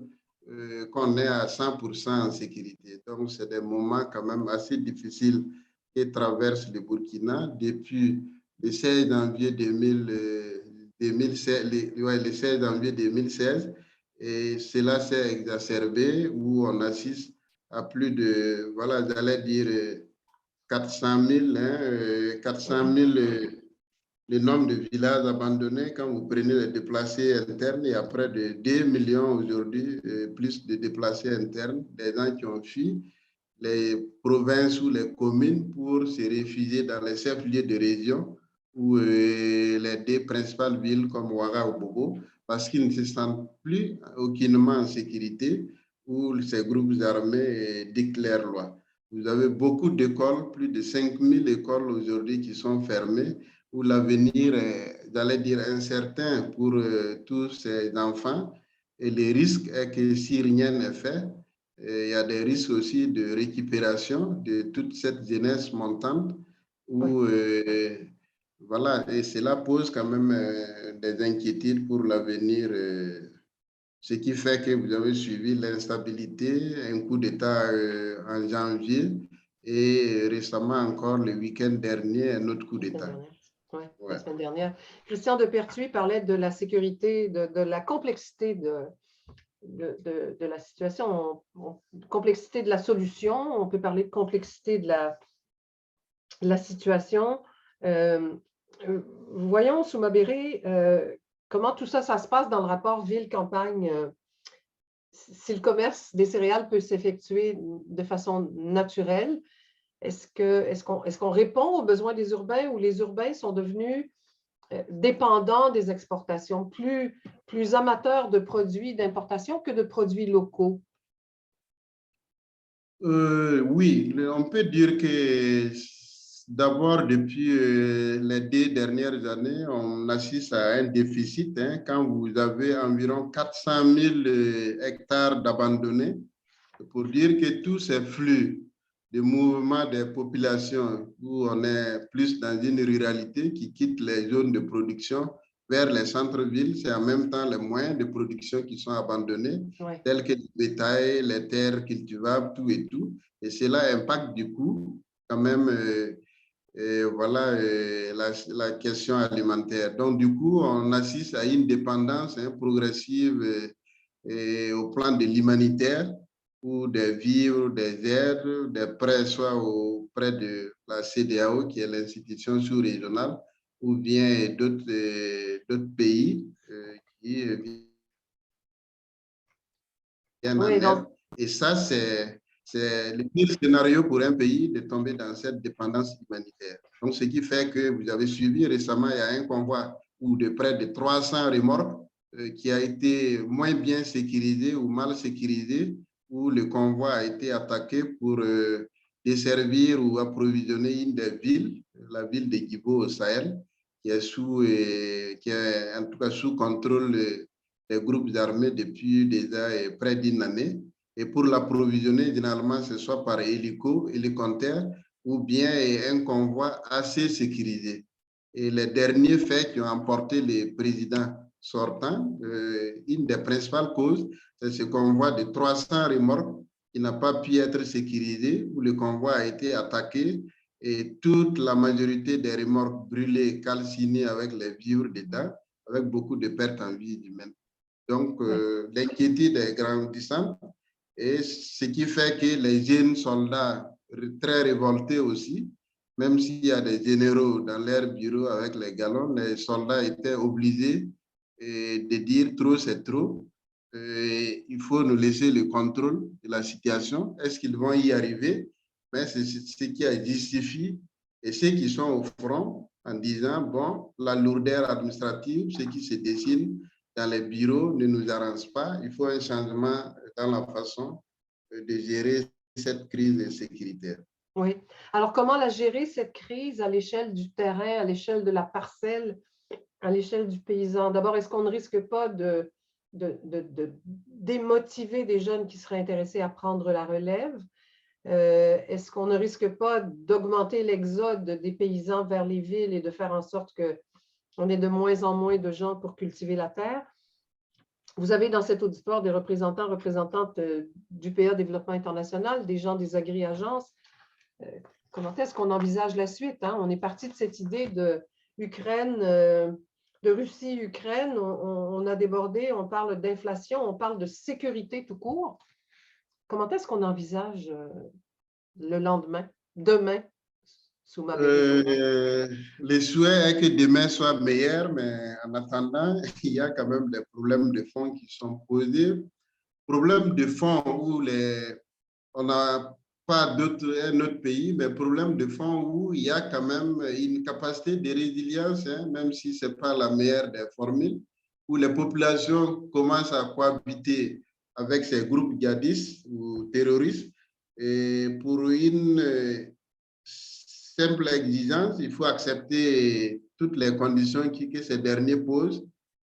qu'on est à 100% en sécurité. Donc, c'est des moments quand même assez difficiles que traverse le Burkina depuis le 16 janvier 2016, le 16 janvier 2016, et cela s'est exacerbé où on assiste à plus de, voilà, j'allais dire 400 000, le nombre de villages abandonnés. Quand vous prenez les déplacés internes, il y a près de 2 millions aujourd'hui, plus de déplacés internes, des gens qui ont fui les provinces ou les communes pour se réfugier dans les chefs-lieux de région ou les deux principales villes comme Ouaga ou Bobo, parce qu'ils ne se sentent plus aucunement en sécurité, où ces groupes armés déclarent loi. Vous avez beaucoup d'écoles, plus de 5000 écoles aujourd'hui qui sont fermées, où l'avenir est, j'allais dire, incertain pour tous ces enfants. Et le risque est que si rien n'est fait, il y a des risques aussi de récupération de toute cette jeunesse montante où, voilà, et cela pose quand même des inquiétudes pour l'avenir, ce qui fait que vous avez suivi l'instabilité, un coup d'État en janvier et récemment encore le week-end dernier, un autre coup d'État. Oui, la semaine dernière. Christian Depertuis parlait de la sécurité, de la complexité de la situation, complexité de la solution, on peut parler de complexité de la situation. Voyons, Soumabéré, comment tout ça, ça se passe dans le rapport ville-campagne. Si le commerce des céréales peut s'effectuer de façon naturelle, est-ce qu'on répond aux besoins des urbains ou les urbains sont devenus dépendants des exportations, plus amateurs de produits d'importation que de produits locaux? Oui, on peut dire que d'abord, depuis les 2 dernières années, on assiste à un déficit. Quand vous avez environ 400 000 hectares d'abandonnés, pour dire que tous ces flux de mouvement des populations où on est plus dans une ruralité qui quitte les zones de production vers les centres-villes, c'est en même temps les moyens de production qui sont abandonnés, tels que le bétail, les terres cultivables, tout et tout. Et cela impacte du coup quand même voilà, la question alimentaire. Donc du coup, on assiste à une dépendance progressive au plan de l'humanitaire, ou des vivres, des aides, des prêts, soit auprès de la CEDEAO, qui est l'institution sous-régionale, ou bien d'autres pays qui viennent en aide. Et ça, c'est le pire scénario pour un pays de tomber dans cette dépendance humanitaire. Donc, ce qui fait que vous avez suivi récemment, il y a un convoi où de près de 300 remorques qui a été moins bien sécurisé ou mal sécurisé, où le convoi a été attaqué pour desservir ou approvisionner une des villes, la ville de Guibo au Sahel, qui est en tout cas sous contrôle des groupes armés depuis déjà près d'une année. Et pour l'approvisionner, généralement, ce soit par hélicoptère ou bien un convoi assez sécurisé. Et les derniers faits qui ont emporté les présidents sortants, une des principales causes, c'est ce convoi de 300 remorques qui n'a pas pu être sécurisé, où le convoi a été attaqué et toute la majorité des remorques brûlées, calcinées avec les vivres dedans, avec beaucoup de pertes en vie humaine. Donc, l'inquiétude est grandissante, et ce qui fait que les jeunes soldats très révoltés aussi, même s'il y a des généraux dans leur bureau avec les galons, les soldats étaient obligés de dire trop, c'est trop. Il faut nous laisser le contrôle de la situation. Est-ce qu'ils vont y arriver? Mais c'est ce qui a justifié. Et ceux qui sont au front en disant, bon, la lourdeur administrative, ce qui se dessine dans les bureaux ne nous arrange pas. Il faut un changement dans la façon de gérer cette crise sécuritaire. Oui. Alors, comment la gérer, cette crise, à l'échelle du terrain, à l'échelle de la parcelle, à l'échelle du paysan? D'abord, est-ce qu'on ne risque pas de démotiver des jeunes qui seraient intéressés à prendre la relève? Est-ce qu'on ne risque pas d'augmenter l'exode des paysans vers les villes et de faire en sorte qu'on ait de moins en moins de gens pour cultiver la terre? Vous avez dans cet auditoire des représentantes du PA Développement International, des gens des agri-agences. Comment est-ce qu'on envisage la suite? On est parti de cette idée Ukraine, de Russie-Ukraine, on a débordé, on parle d'inflation, on parle de sécurité tout court. Comment est-ce qu'on envisage le lendemain, demain, Souma Béré? Le souhait est que demain soit meilleur, mais en attendant, il y a quand même des problèmes de fond qui sont posés. Problèmes de fond où on n'a pas un autre pays, mais problème de fond où il y a quand même une capacité de résilience, même si ce n'est pas la meilleure des formules, où les populations commencent à cohabiter avec ces groupes djihadistes ou terroristes. Et pour une simple exigence, il faut accepter toutes les conditions que ces derniers posent,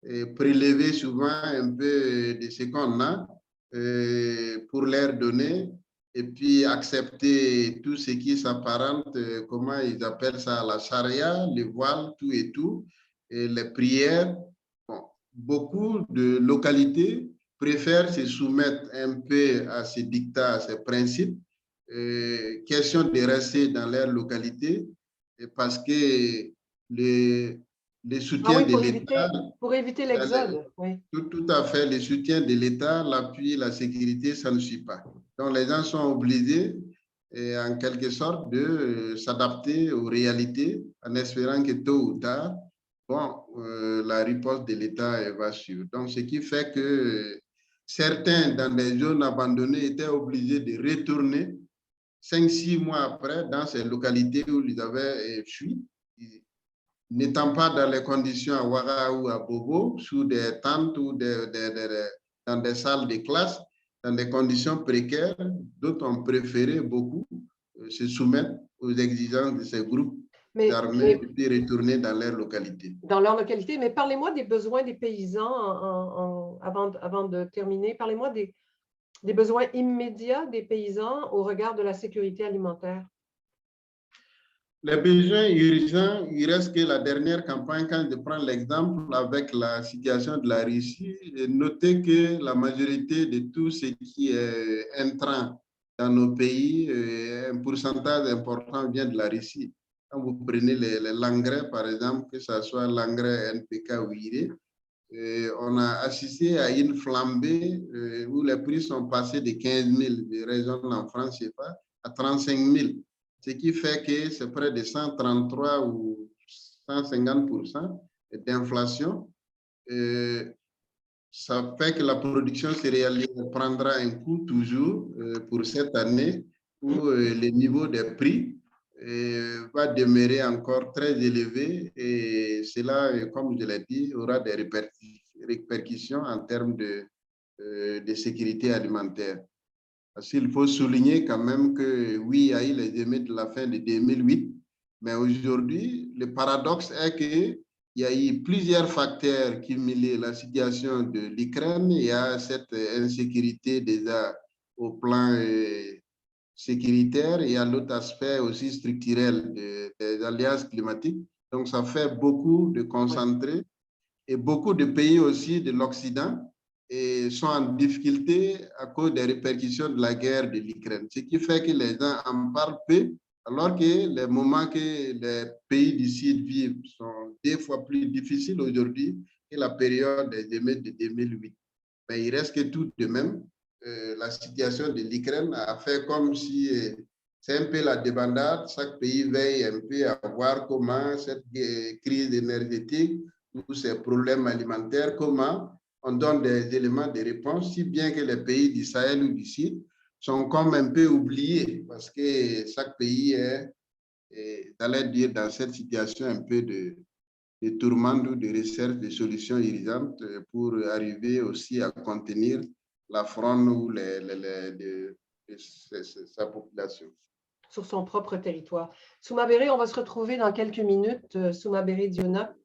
et prélever souvent un peu de ce qu'on a pour leur donner, et puis accepter tout ce qui s'apparente, comment ils appellent ça, la charia, le voile, tout et tout, et les prières. Bon, beaucoup de localités préfèrent se soumettre un peu à ces dictats, à ces principes, question de rester dans leur localité, parce que le soutien de l'État... Pour éviter l'exode, oui. Tout à fait. Le soutien de l'État, l'appui, la sécurité, ça ne suit pas. Donc, les gens sont obligés, en quelque sorte, de s'adapter aux réalités en espérant que tôt ou tard, la riposte de l'État va suivre. Donc, ce qui fait que certains, dans des zones abandonnées, étaient obligés de retourner 5-6 mois après dans ces localités où ils avaient fui, n'étant pas dans les conditions à Ouara ou à Bobo, sous des tentes ou dans des salles de classe, dans des conditions précaires. D'autres ont préféré beaucoup se soumettre aux exigences de ces groupes d'armées et puis retourner dans leur localité. Dans leur localité, mais parlez-moi des besoins des paysans, avant de terminer, parlez-moi des besoins immédiats des paysans au regard de la sécurité alimentaire. Les besoins urgents, il reste que la dernière campagne, quand je prends l'exemple avec la situation de la Russie, notez que la majorité de tout ce qui est entrant dans nos pays, un pourcentage important vient de la Russie. Quand vous prenez l'engrais, par exemple, que ce soit l'engrais NPK ou IRE, on a assisté à une flambée où les prix sont passés de 15 000, je raisonne en France, je sais pas, à 35 000. Ce qui fait que c'est près de 133 ou 150% d'inflation. Ça fait que la production céréalière prendra un coup toujours pour cette année où le niveau des prix va demeurer encore très élevé et cela, comme je l'ai dit, aura des répercussions en termes de sécurité alimentaire. Parce qu'il faut souligner quand même que oui, il y a eu les émeutes de la fin de 2008, mais aujourd'hui, le paradoxe est qu'il y a eu plusieurs facteurs qui mêlent la situation de l'Ukraine. Il y a cette insécurité déjà au plan sécuritaire, il y a l'autre aspect aussi structurel des alliances climatiques. Donc, ça fait beaucoup de concentrés et beaucoup de pays aussi de l'Occident et sont en difficulté à cause des répercussions de la guerre de l'Ukraine. Ce qui fait que les gens en parlent peu, alors que les moments que les pays du Sud vivent sont 2 fois plus difficiles aujourd'hui que la période des émeutes de 2008. Mais il reste que tout de même, la situation de l'Ukraine a fait comme si c'est un peu la débandade. Chaque pays veille un peu à voir comment cette crise énergétique, tous ces problèmes alimentaires, comment on donne des éléments de réponse, si bien que les pays du Sahel ou du Sud sont comme un peu oubliés parce que chaque pays est, j'allais dire, dans cette situation un peu de tourmente ou de recherche de solutions urgentes pour arriver aussi à contenir la fronde ou sa population. Sur son propre territoire. Souma Béré, on va se retrouver dans quelques minutes. Souma Béré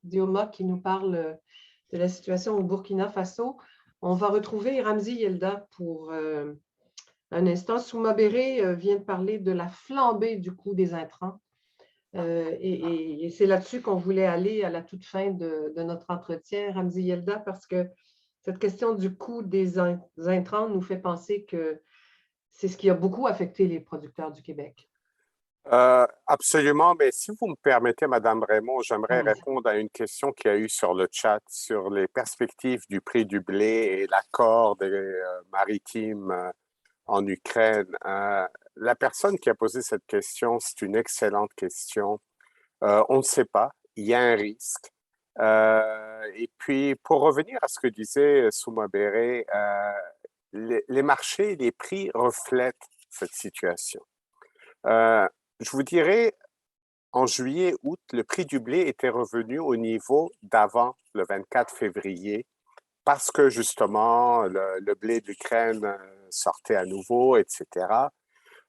Dioma qui nous parle de la situation au Burkina Faso. On va retrouver Ramzy Yelda pour un instant. Souma Béré vient de parler de la flambée du coût des intrants. Et c'est là-dessus qu'on voulait aller à la toute fin de notre entretien, Ramzy Yelda, parce que cette question du coût des intrants nous fait penser que c'est ce qui a beaucoup affecté les producteurs du Québec. Absolument, mais si vous me permettez, Madame Raymond, j'aimerais Allez-y. répondre à une question qu'il y a eu sur le chat sur les perspectives du prix du blé et l'accord maritime en Ukraine. La personne qui a posé cette question, c'est une excellente question. On ne sait pas, il y a un risque. Et puis, pour revenir à ce que disait Souma Béré, les marchés, les prix reflètent cette situation. Je vous dirais, en juillet, août, le prix du blé était revenu au niveau d'avant le 24 février parce que justement, le blé d'Ukraine sortait à nouveau, etc.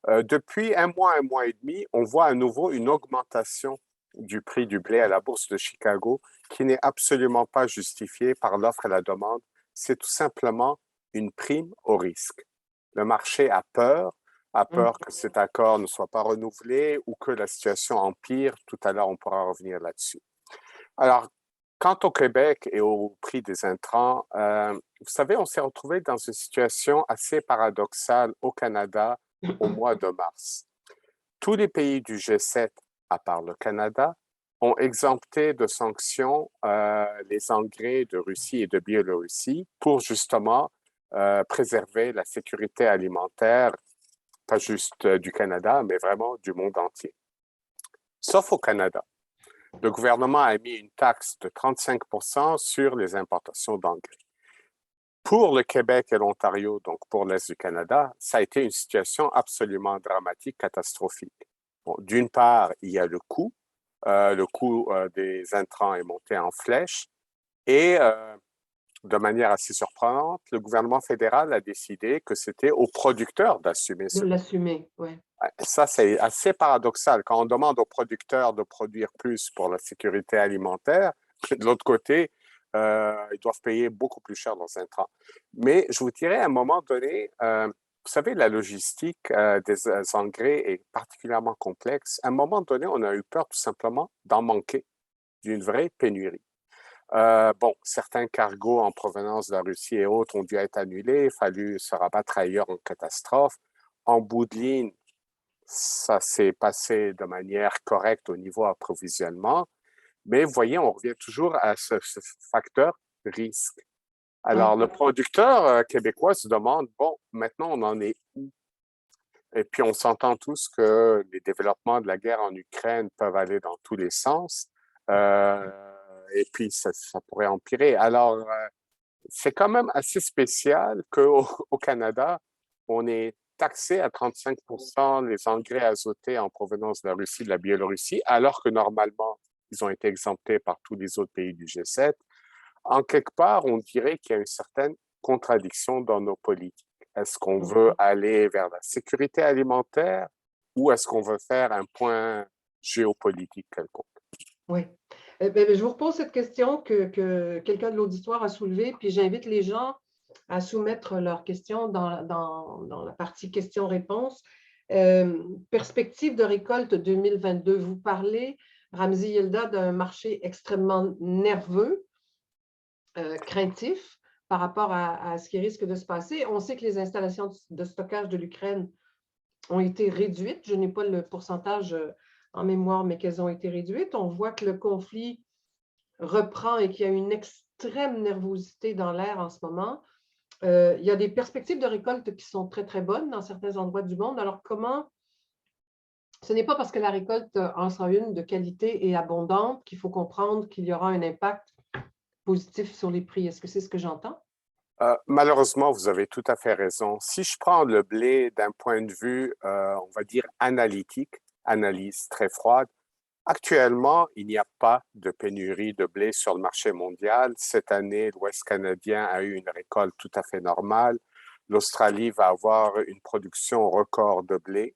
Depuis un mois et demi, on voit à nouveau une augmentation du prix du blé à la bourse de Chicago qui n'est absolument pas justifiée par l'offre et la demande. C'est tout simplement une prime au risque. Le marché a peur que cet accord ne soit pas renouvelé ou que la situation empire. Tout à l'heure, on pourra revenir là-dessus. Alors, quant au Québec et au prix des intrants, vous savez, on s'est retrouvé dans une situation assez paradoxale au Canada au mois de mars. Tous les pays du G7, à part le Canada, ont exempté de sanctions les engrais de Russie et de Biélorussie pour justement préserver la sécurité alimentaire, pas juste du Canada, mais vraiment du monde entier. Sauf au Canada. Le gouvernement a mis une taxe de 35% sur les importations d'engrais. Pour le Québec et l'Ontario, donc pour l'Est du Canada, ça a été une situation absolument dramatique, catastrophique. Bon, d'une part, il y a le coût des intrants est monté en flèche et de manière assez surprenante, le gouvernement fédéral a décidé que c'était aux producteurs d'assumer ce coût. De l'assumer, oui. Ça, c'est assez paradoxal. Quand on demande aux producteurs de produire plus pour la sécurité alimentaire, de l'autre côté, ils doivent payer beaucoup plus cher leurs intrants. Mais je vous dirais, à un moment donné, vous savez, la logistique des engrais est particulièrement complexe. À un moment donné, on a eu peur tout simplement d'en manquer, d'une vraie pénurie. Bon, certains cargos en provenance de la Russie et autres ont dû être annulés. Il a fallu se rabattre ailleurs en catastrophe. En bout de ligne, ça s'est passé de manière correcte au niveau approvisionnement. Mais vous voyez, on revient toujours à ce facteur risque. Alors, le producteur québécois se demande, bon, maintenant, on en est où? Et puis, on s'entend tous que les développements de la guerre en Ukraine peuvent aller dans tous les sens. Et puis, ça pourrait empirer. Alors, c'est quand même assez spécial qu'au Canada, on est taxé à 35% les engrais azotés en provenance de la Russie, de la Biélorussie, alors que normalement, ils ont été exemptés par tous les autres pays du G7. En quelque part, on dirait qu'il y a une certaine contradiction dans nos politiques. Est-ce qu'on veut aller vers la sécurité alimentaire ou est-ce qu'on veut faire un point géopolitique quelconque? Oui. Je vous repose cette question que quelqu'un de l'auditoire a soulevée, puis j'invite les gens à soumettre leurs questions dans la partie questions-réponses. Perspective de récolte 2022, vous parlez, Ramzi Yelda, d'un marché extrêmement nerveux, craintif par rapport à ce qui risque de se passer. On sait que les installations de stockage de l'Ukraine ont été réduites. Je n'ai pas le pourcentage en mémoire, mais qu'elles ont été réduites. On voit que le conflit reprend et qu'il y a une extrême nervosité dans l'air en ce moment. Il y a des perspectives de récolte qui sont très, très bonnes dans certains endroits du monde. Alors, ce n'est pas parce que la récolte en sera une de qualité et abondante qu'il faut comprendre qu'il y aura un impact positif sur les prix. Est-ce que c'est ce que j'entends? Malheureusement, vous avez tout à fait raison. Si je prends le blé d'un point de vue, on va dire, analytique, analyse très froide, actuellement, il n'y a pas de pénurie de blé sur le marché mondial. Cette année, l'Ouest canadien a eu une récolte tout à fait normale. L'Australie va avoir une production record de blé.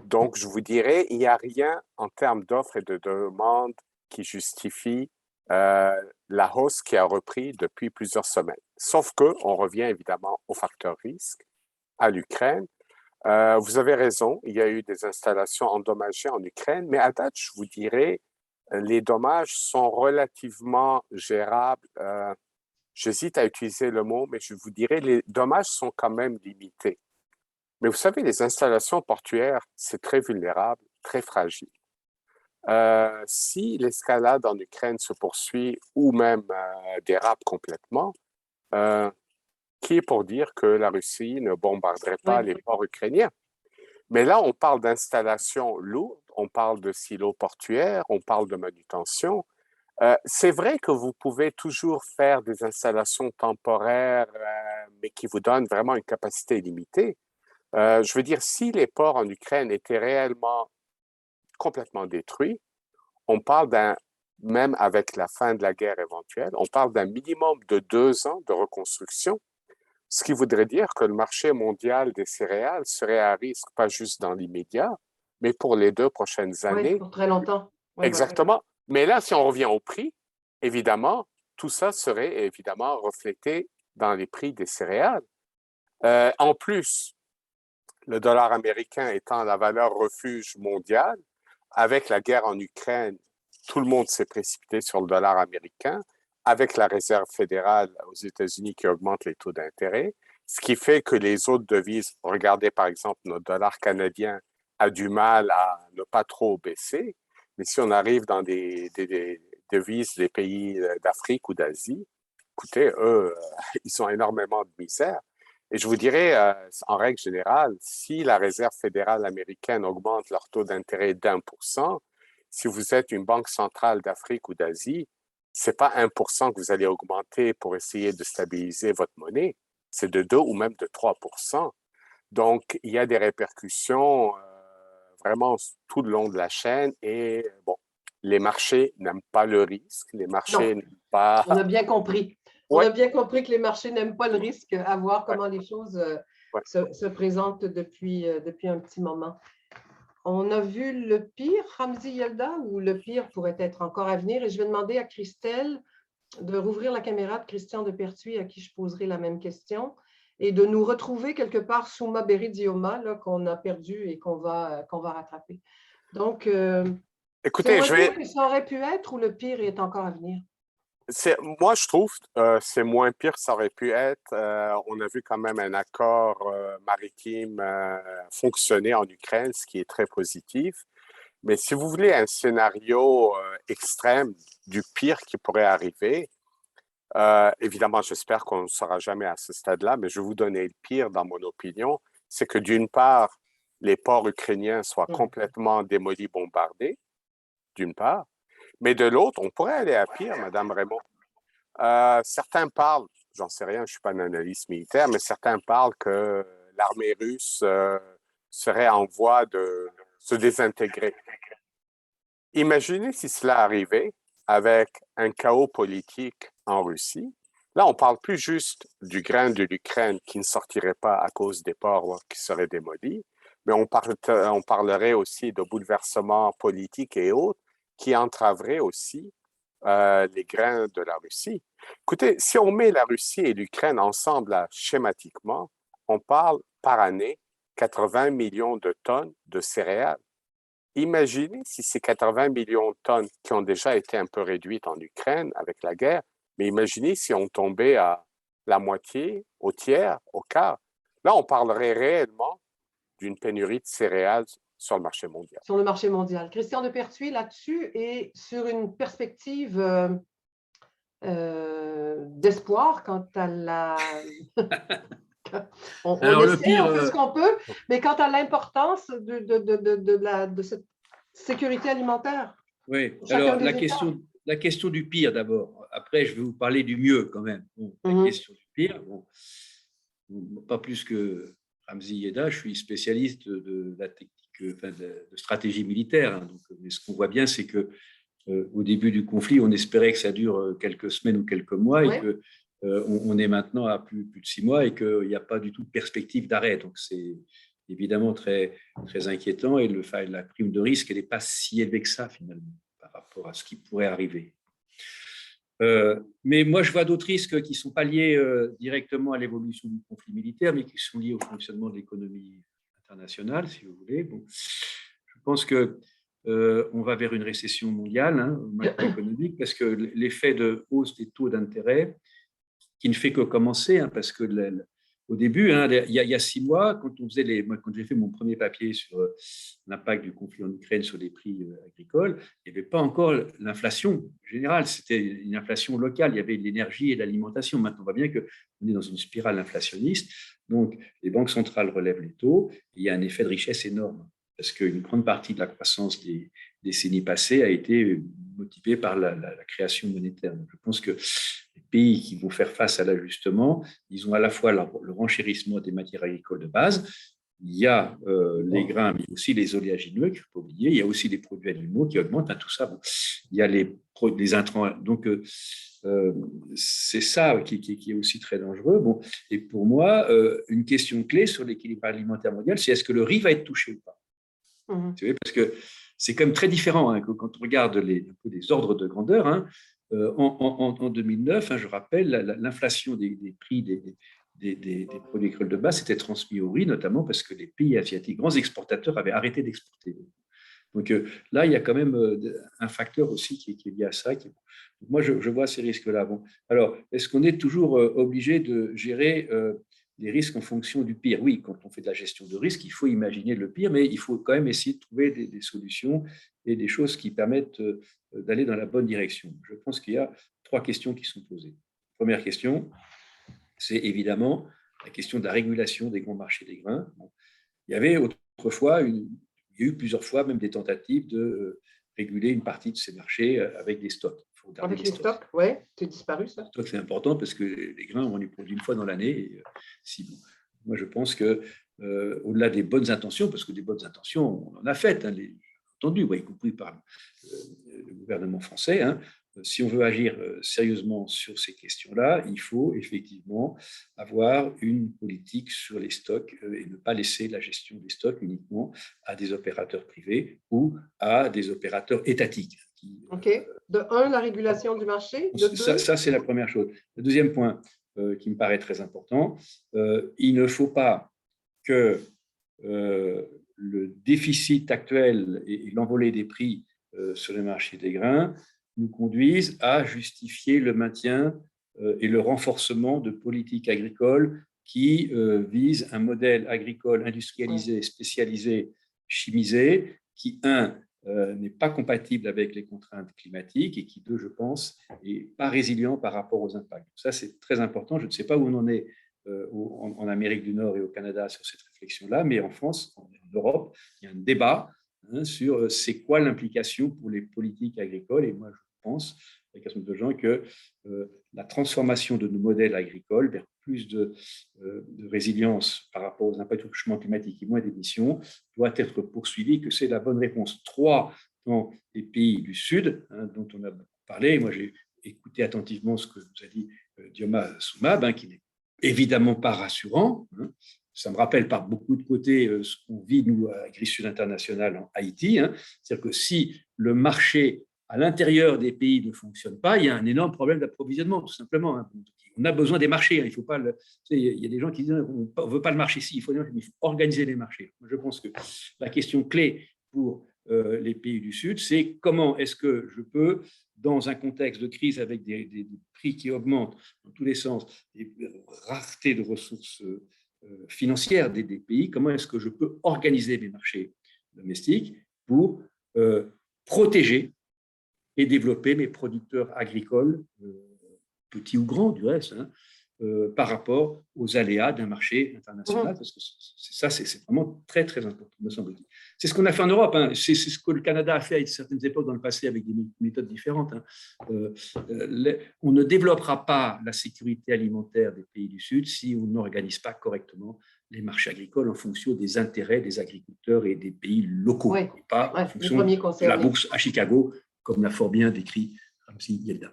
Donc, je vous dirais, il n'y a rien en termes d'offres et de demandes qui justifie la hausse qui a repris depuis plusieurs semaines. Sauf qu'on revient évidemment au facteur risque, à l'Ukraine. Vous avez raison, il y a eu des installations endommagées en Ukraine, mais à date, je vous dirais, les dommages sont relativement gérables. J'hésite à utiliser le mot, mais je vous dirais, les dommages sont quand même limités. Mais vous savez, les installations portuaires, c'est très vulnérable. très fragile. Si l'escalade en Ukraine se poursuit ou même dérape complètement, qui est pour dire que la Russie ne bombarderait pas les ports ukrainiens? Mais là, on parle d'installations lourdes, on parle de silos portuaires, on parle de manutention. C'est vrai que vous pouvez toujours faire des installations temporaires, mais qui vous donnent vraiment une capacité limitée. Je veux dire, si les ports en Ukraine étaient réellement complètement détruits, on parle même avec la fin de la guerre éventuelle, on parle d'un minimum de 2 ans de reconstruction, ce qui voudrait dire que le marché mondial des céréales serait à risque, pas juste dans l'immédiat, mais pour les 2 prochaines années. Oui, pour très longtemps. Oui, exactement. Ouais. Mais là, si on revient au prix, évidemment, tout ça serait évidemment reflété dans les prix des céréales. En plus, le dollar américain étant la valeur refuge mondiale, avec la guerre en Ukraine, tout le monde s'est précipité sur le dollar américain, avec la Réserve fédérale aux États-Unis qui augmente les taux d'intérêt, ce qui fait que les autres devises, regardez par exemple notre dollar canadien, a du mal à ne pas trop baisser, mais si on arrive dans des devises des pays d'Afrique ou d'Asie, écoutez, eux, ils ont énormément de misère. Et je vous dirais, en règle générale, si la Réserve fédérale américaine augmente leur taux d'intérêt d'1%, si vous êtes une banque centrale d'Afrique ou d'Asie, ce n'est pas 1% que vous allez augmenter pour essayer de stabiliser votre monnaie, c'est de 2 ou même de 3%. Donc, il y a des répercussions vraiment tout le long de la chaîne et bon, les marchés n'aiment pas le risque, les marchés n'aiment pas… On a bien compris. On a bien compris que les marchés n'aiment pas le risque, à voir comment les choses se présentent depuis un petit moment. On a vu le pire, Ramzi Yelda, ou le pire pourrait être encore à venir? Et je vais demander à Christelle de rouvrir la caméra de Christian de Pertuis, à qui je poserai la même question, et de nous retrouver quelque part Souma Beri-Dioma, qu'on a perdu et qu'on va rattraper. Donc, écoutez, je vais… que ça aurait pu être ou le pire est encore à venir? Moi, je trouve que c'est moins pire que ça aurait pu être. On a vu quand même un accord maritime fonctionner en Ukraine, ce qui est très positif. Mais si vous voulez un scénario extrême du pire qui pourrait arriver, évidemment, j'espère qu'on ne sera jamais à ce stade-là, mais je vais vous donner le pire dans mon opinion, c'est que d'une part, les ports ukrainiens soient complètement démolis, bombardés, d'une part. Mais de l'autre, on pourrait aller à pire, Madame Raymond. Certains parlent, j'en sais rien, je ne suis pas un analyste militaire, mais certains parlent que l'armée russe serait en voie de se désintégrer. Imaginez si cela arrivait avec un chaos politique en Russie. Là, on ne parle plus juste du grain de l'Ukraine qui ne sortirait pas à cause des ports qui seraient démolis, mais on parlerait aussi de bouleversements politiques et autres qui entraveraient aussi les grains de la Russie. Écoutez, si on met la Russie et l'Ukraine ensemble là, schématiquement, on parle par année 80 millions de tonnes de céréales. Imaginez si ces 80 millions de tonnes qui ont déjà été un peu réduites en Ukraine avec la guerre, mais imaginez si on tombait à la moitié, au tiers, au quart. Là, on parlerait réellement d'une pénurie de céréales sur le marché mondial. Sur le marché mondial. Christian de Pertuis, là-dessus, et sur une perspective d'espoir quant à la… on essaie, on fait ce qu'on peut, mais quant à l'importance de cette sécurité alimentaire. Oui, alors la question du pire d'abord. Après, je vais vous parler du mieux quand même. Bon, la question du pire, bon, pas plus que Ramzi Yelda, je suis spécialiste de la technique, de stratégie militaire. Hein, donc, mais ce qu'on voit bien, c'est que au début du conflit, on espérait que ça dure quelques semaines ou quelques mois et que on est maintenant à plus de 6 mois et qu'il n'y a pas du tout de perspective d'arrêt. Donc, c'est évidemment très, très inquiétant et la prime de risque, elle n'est pas si élevée que ça, finalement, par rapport à ce qui pourrait arriver. Mais moi, je vois d'autres risques qui ne sont pas liés directement à l'évolution du conflit militaire, mais qui sont liés au fonctionnement de l'économie internationale, si vous voulez. Bon, je pense que on va vers une récession mondiale, macroéconomique, parce que l'effet de hausse des taux d'intérêt, qui ne fait que commencer, parce que au début, hein, il y a 6 mois, quand j'ai fait mon premier papier sur l'impact du conflit en Ukraine sur les prix agricoles, il n'y avait pas encore l'inflation générale, c'était une inflation locale, il y avait l'énergie et l'alimentation. Maintenant, on voit bien qu'on est dans une spirale inflationniste, donc les banques centrales relèvent les taux, et il y a un effet de richesse énorme, parce qu'une grande partie de la croissance des décennies passées a été motivée par la création monétaire. Donc, je pense que les pays qui vont faire face à l'ajustement, ils ont à la fois le renchérissement des matières agricoles de base, il y a les grains, mais aussi les oléagineux, qu'il ne faut pas oublier, il y a aussi les produits animaux qui augmentent, hein, tout ça. Bon. Il y a les intrants. Donc, c'est ça qui est aussi très dangereux. Bon. Et pour moi, une question clé sur l'équilibre alimentaire mondial, c'est est-ce que le riz va être touché ou pas? Vous savez, parce que c'est quand même très différent hein, quand on regarde un peu les ordres de grandeur. Hein, en 2009, hein, je rappelle, l'inflation des prix des produits agricoles de base s'était transmise au riz, notamment parce que les pays asiatiques, grands exportateurs, avaient arrêté d'exporter. Donc là, il y a quand même un facteur aussi qui est lié à ça. Donc, moi, je vois ces risques-là. Bon. Alors, est-ce qu'on est toujours obligé de gérer les risques en fonction du pire? Oui, quand on fait de la gestion de risque, il faut imaginer le pire, mais il faut quand même essayer de trouver des solutions et des choses qui permettent d'aller dans la bonne direction. Je pense qu'il y a 3 questions qui sont posées. Première question, c'est évidemment la question de la régulation des grands marchés des grains. Bon. Il y avait autrefois, il y a eu plusieurs fois même des tentatives de réguler une partie de ces marchés avec des stocks. Avec les stocks, oui, c'est disparu ça. Les stocks, c'est important parce que les grains, on les produit une fois dans l'année. Moi, je pense que au-delà des bonnes intentions, parce que des bonnes intentions, on en a faites, hein, entendu, y compris par le gouvernement français, hein, si on veut agir sérieusement sur ces questions-là, il faut effectivement avoir une politique sur les stocks et ne pas laisser la gestion des stocks uniquement à des opérateurs privés ou à des opérateurs étatiques. OK. De 1, la régulation du marché. De 2, ça, c'est la première chose. Le deuxième point qui me paraît très important, il ne faut pas que le déficit actuel et l'envolée des prix sur le marché des grains nous conduisent à justifier le maintien et le renforcement de politiques agricoles qui visent un modèle agricole industrialisé, spécialisé, chimisé, qui, n'est pas compatible avec les contraintes climatiques et qui, 2, je pense, n'est pas résilient par rapport aux impacts. Ça, c'est très important. Je ne sais pas où on en est en Amérique du Nord et au Canada sur cette réflexion-là, mais en France, en Europe, il y a un débat sur c'est quoi l'implication pour les politiques agricoles. Et moi, je pense, avec un certain nombre de gens, que la transformation de nos modèles agricoles vers plus de résilience par rapport aux impacts du changement climatique et moins d'émissions doit être poursuivie, que c'est la bonne réponse. 3, dans les pays du Sud, hein, dont on a parlé. Moi, j'ai écouté attentivement ce que nous a dit Dioma Soumab, qui n'est évidemment pas rassurant. Hein. Ça me rappelle par beaucoup de côtés ce qu'on vit, nous, à Agri-Sud International en Haïti. Hein. C'est-à-dire que si le marché à l'intérieur des pays ne fonctionne pas, il y a un énorme problème d'approvisionnement, tout simplement. Hein. On a besoin des marchés. Hein. Il faut pas il y a des gens qui disent on ne veut pas le marché. Si, il faut organiser les marchés. Je pense que la question clé pour les pays du Sud, c'est comment est-ce que je peux, dans un contexte de crise avec des prix qui augmentent dans tous les sens, des raretés de ressources financières des pays, comment est-ce que je peux organiser mes marchés domestiques pour protéger et développer mes producteurs agricoles, petits ou grands du reste, hein, par rapport aux aléas d'un marché international, parce que c'est vraiment très, très important, me semble-t-il. C'est ce qu'on a fait en Europe, hein. C'est ce que le Canada a fait à certaines époques dans le passé avec des méthodes différentes. Hein. On ne développera pas la sécurité alimentaire des pays du Sud si on n'organise pas correctement les marchés agricoles en fonction des intérêts des agriculteurs et des pays locaux, et pas en fonction de la bourse à Chicago, comme l'a fort bien décrit Ramzi Yelda.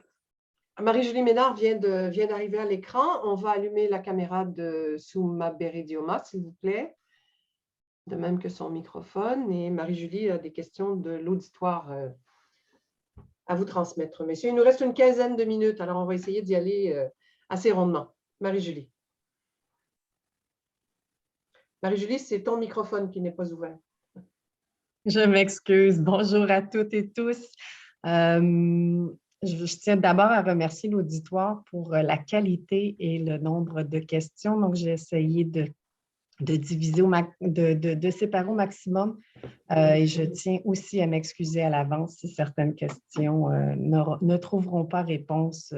Marie-Julie Ménard vient d'arriver à l'écran. On va allumer la caméra de Soumab Dioma, s'il vous plaît, de même que son microphone. Et Marie-Julie a des questions de l'auditoire à vous transmettre. Messieurs, il nous reste une quinzaine de minutes, alors on va essayer d'y aller assez rondement. Marie-Julie. Marie-Julie, c'est ton microphone qui n'est pas ouvert. Je m'excuse. Bonjour à toutes et tous. Je tiens d'abord à remercier l'auditoire pour la qualité et le nombre de questions. Donc, j'ai essayé de diviser, de séparer au maximum. Et je tiens aussi à m'excuser à l'avance si certaines questions ne trouveront pas réponse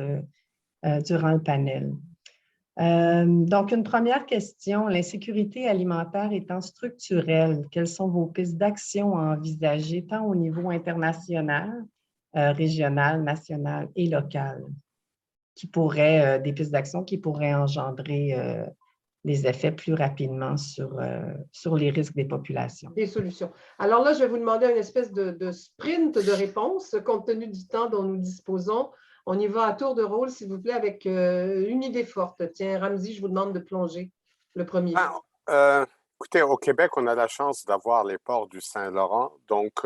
durant le panel. Donc, une première question, l'insécurité alimentaire étant structurelle, quelles sont vos pistes d'action à envisager tant au niveau international, régional, national et local, des pistes d'action qui pourraient engendrer les effets plus rapidement sur les risques des populations. Des solutions. Alors là, je vais vous demander une espèce de sprint de réponse compte tenu du temps dont nous disposons. On y va à tour de rôle, s'il vous plaît, avec une idée forte. Tiens, Ramzy, je vous demande de plonger le premier. Écoutez, au Québec, on a la chance d'avoir les ports du Saint-Laurent. Donc,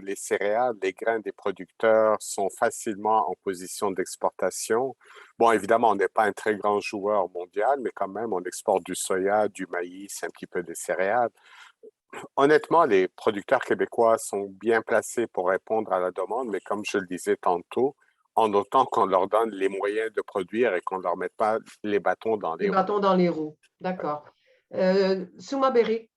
les céréales, les grains des producteurs sont facilement en position d'exportation. Bon, évidemment, on n'est pas un très grand joueur mondial, mais quand même, on exporte du soya, du maïs, un petit peu de céréales. Honnêtement, les producteurs québécois sont bien placés pour répondre à la demande, mais comme je le disais tantôt, en autant qu'on leur donne les moyens de produire et qu'on ne leur mette pas les bâtons dans les roues. Les bâtons dans les roues, d'accord. Souma Béré.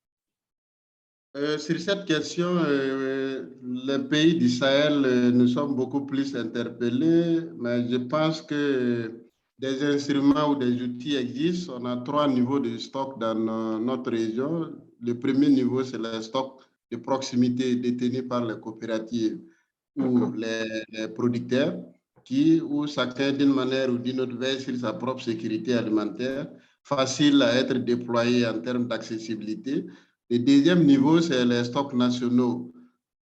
Sur cette question, les pays du Sahel nous sommes beaucoup plus interpellés, mais je pense que des instruments ou des outils existent. On a 3 niveaux de stock dans notre région. Le premier niveau, c'est le stock de proximité détenu par les coopératives ou les producteurs, où chacun, d'une manière ou d'une autre, veille sur sa propre sécurité alimentaire, facile à être déployé en termes d'accessibilité. Le deuxième niveau, c'est les stocks nationaux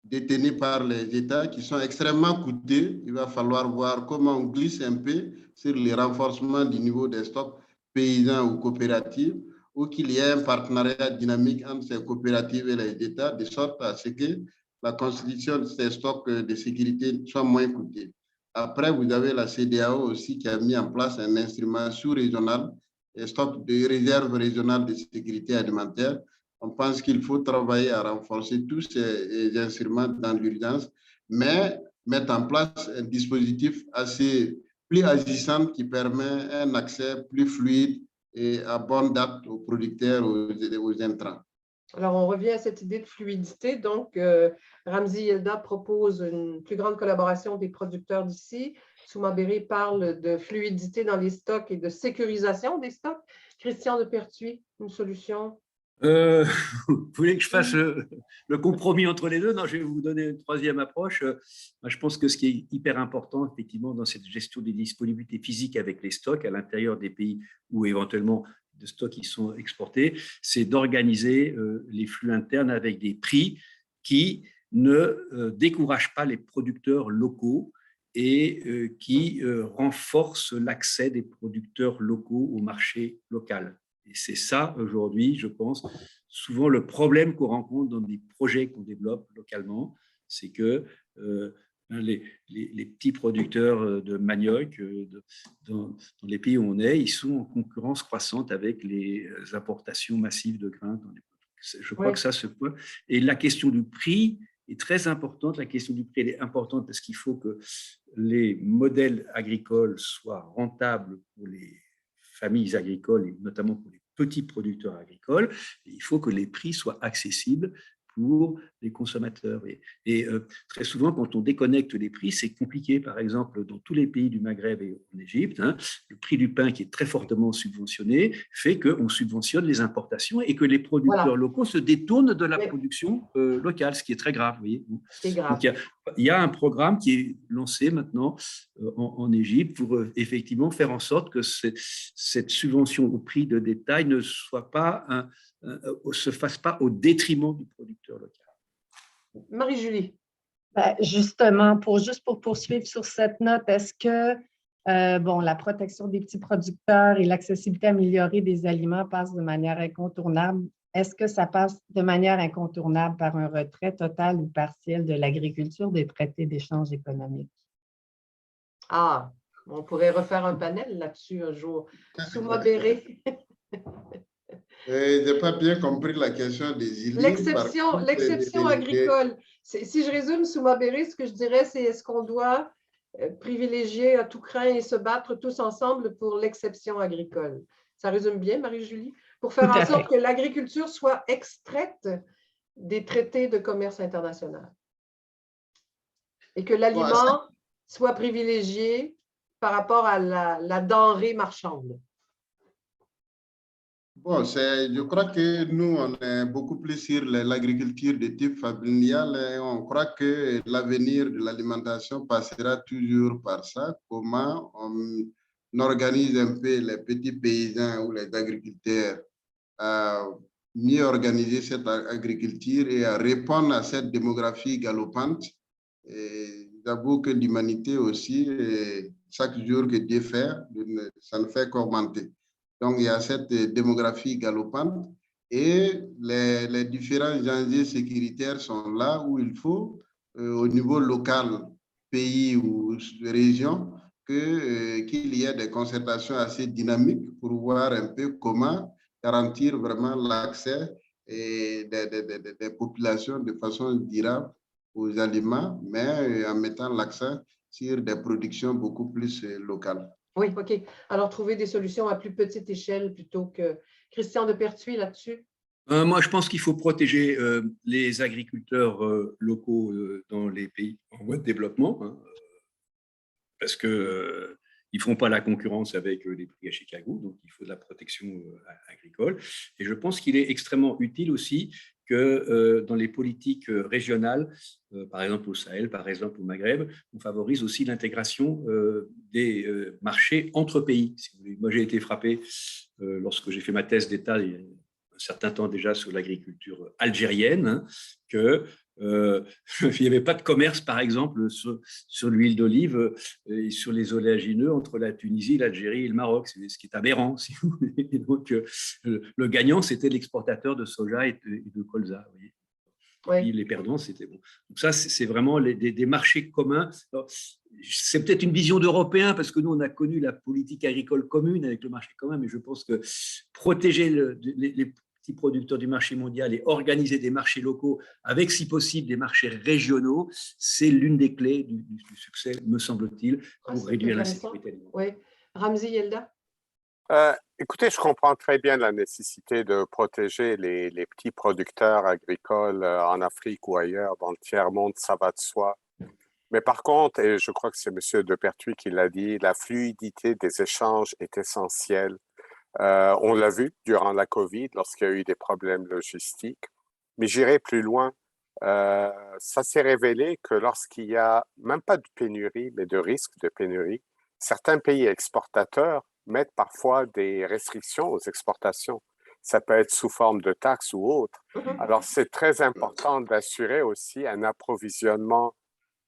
détenus par les États qui sont extrêmement coûteux. Il va falloir voir comment on glisse un peu sur le renforcement du niveau des stocks paysans ou coopératives, ou qu'il y ait un partenariat dynamique entre ces coopératives et les États, de sorte à ce que la constitution de ces stocks de sécurité soit moins coûteux. Après, vous avez la CEDEAO aussi qui a mis en place un instrument sous-régional, un stock de réserve régionale de sécurité alimentaire. On pense qu'il faut travailler à renforcer tous ces instruments dans l'urgence, mais mettre en place un dispositif assez plus agissant qui permet un accès plus fluide et à bonne date aux producteurs, aux intrants. Alors, on revient à cette idée de fluidité. Donc, Ramzy Yelda propose une plus grande collaboration des producteurs d'ici. Souma Béré parle de fluidité dans les stocks et de sécurisation des stocks. Christian de Pertuis, une solution? Vous voulez que je fasse le compromis entre les deux? Non, je vais vous donner une troisième approche. Moi, je pense que ce qui est hyper important, effectivement, dans cette gestion des disponibilités physiques avec les stocks à l'intérieur des pays où éventuellement de stocks qui sont exportés, c'est d'organiser les flux internes avec des prix qui ne découragent pas les producteurs locaux et qui renforcent l'accès des producteurs locaux au marché local. Et c'est ça, aujourd'hui, je pense, souvent le problème qu'on rencontre dans des projets qu'on développe localement, c'est que les petits producteurs de manioc dans les pays où on est, ils sont en concurrence croissante avec les importations massives de grains. Je crois que ça se peut. Et la question du prix est très importante. La question du prix est importante parce qu'il faut que les modèles agricoles soient rentables pour les familles agricoles et notamment pour les petits producteurs agricoles. Et il faut que les prix soient accessibles pour les consommateurs. Et très souvent, quand on déconnecte les prix, c'est compliqué. Par exemple, dans tous les pays du Maghreb et en Égypte, le prix du pain qui est très fortement subventionné fait qu'on subventionne les importations et que les producteurs locaux se détournent de la production locale, ce qui est très grave. Vous voyez. Donc, il y a un programme qui est lancé maintenant en Égypte pour effectivement faire en sorte que cette subvention au prix de détail ne soit pas se fasse pas au détriment du producteur local. Marie-Julie. Justement, pour poursuivre sur cette note, est-ce que la protection des petits producteurs et l'accessibilité améliorée des aliments passent de manière incontournable? Est-ce que ça passe de manière incontournable par un retrait total ou partiel de l'agriculture des traités d'échange économique? Ah, on pourrait refaire un panel là-dessus un jour. Souma Béré. Je n'ai pas bien compris la question des îles. L'exception agricole. Si je résume, Souma Béré, ce que je dirais, c'est est-ce qu'on doit privilégier à tout craint et se battre tous ensemble pour l'exception agricole. Ça résume bien, Marie-Julie? Pour faire en sorte que l'agriculture soit extraite des traités de commerce international et que l'aliment soit privilégié par rapport à la denrée marchande. Bon, je crois que nous, on est beaucoup plus sur l'agriculture de type familial et on croit que l'avenir de l'alimentation passera toujours par ça. Comment on organise un peu les petits paysans ou les agriculteurs à mieux organiser cette agriculture et à répondre à cette démographie galopante. J'avoue que l'humanité aussi, chaque jour que Dieu fait, ça ne fait qu'augmenter. Donc, il y a cette démographie galopante et les différents enjeux sécuritaires sont là où il faut, au niveau local, pays ou région, qu'il y ait des concertations assez dynamiques pour voir un peu comment garantir vraiment l'accès des populations de façon durable aux aliments, mais en mettant l'accent sur des productions beaucoup plus locales. Oui, OK. Alors, trouver des solutions à plus petite échelle plutôt que… Christian de Pertuis, là-dessus? Moi, je pense qu'il faut protéger les agriculteurs locaux dans les pays en voie de développement, hein, parce que ils ne feront pas la concurrence avec les prix à Chicago, donc il faut de la protection agricole. Et je pense qu'il est extrêmement utile aussi que dans les politiques régionales, par exemple au Sahel, par exemple au Maghreb, on favorise aussi l'intégration des marchés entre pays. Si vous voulez. Moi, j'ai été frappé lorsque j'ai fait ma thèse d'État il y a un certain temps déjà sur l'agriculture algérienne, hein, que il n'y avait pas de commerce, par exemple, sur l'huile d'olive et sur les oléagineux entre la Tunisie, l'Algérie et le Maroc, ce qui est aberrant, si vous voulez. Et donc, le gagnant, c'était l'exportateur de soja et de colza. Vous voyez. Oui. Et les perdants, c'était bon. Donc ça, c'est vraiment des marchés communs. C'est peut-être une vision d'Européens, parce que nous, on a connu la politique agricole commune avec le marché commun, mais je pense que protéger les petits producteurs du marché mondial et organiser des marchés locaux avec, si possible, des marchés régionaux, c'est l'une des clés du succès, me semble-t-il, pour réduire l'insécurité alimentaire. Oui. Ramzi Yelda? Écoutez, je comprends très bien la nécessité de protéger les petits producteurs agricoles en Afrique ou ailleurs, dans le tiers-monde, ça va de soi. Mais par contre, et je crois que c'est M. de Pertuis qui l'a dit, la fluidité des échanges est essentielle. On l'a vu durant la COVID, lorsqu'il y a eu des problèmes logistiques. Mais j'irai plus loin. Ça s'est révélé que lorsqu'il y a même pas de pénurie, mais de risque de pénurie, certains pays exportateurs mettent parfois des restrictions aux exportations. Ça peut être sous forme de taxes ou autre. Alors, c'est très important d'assurer aussi un approvisionnement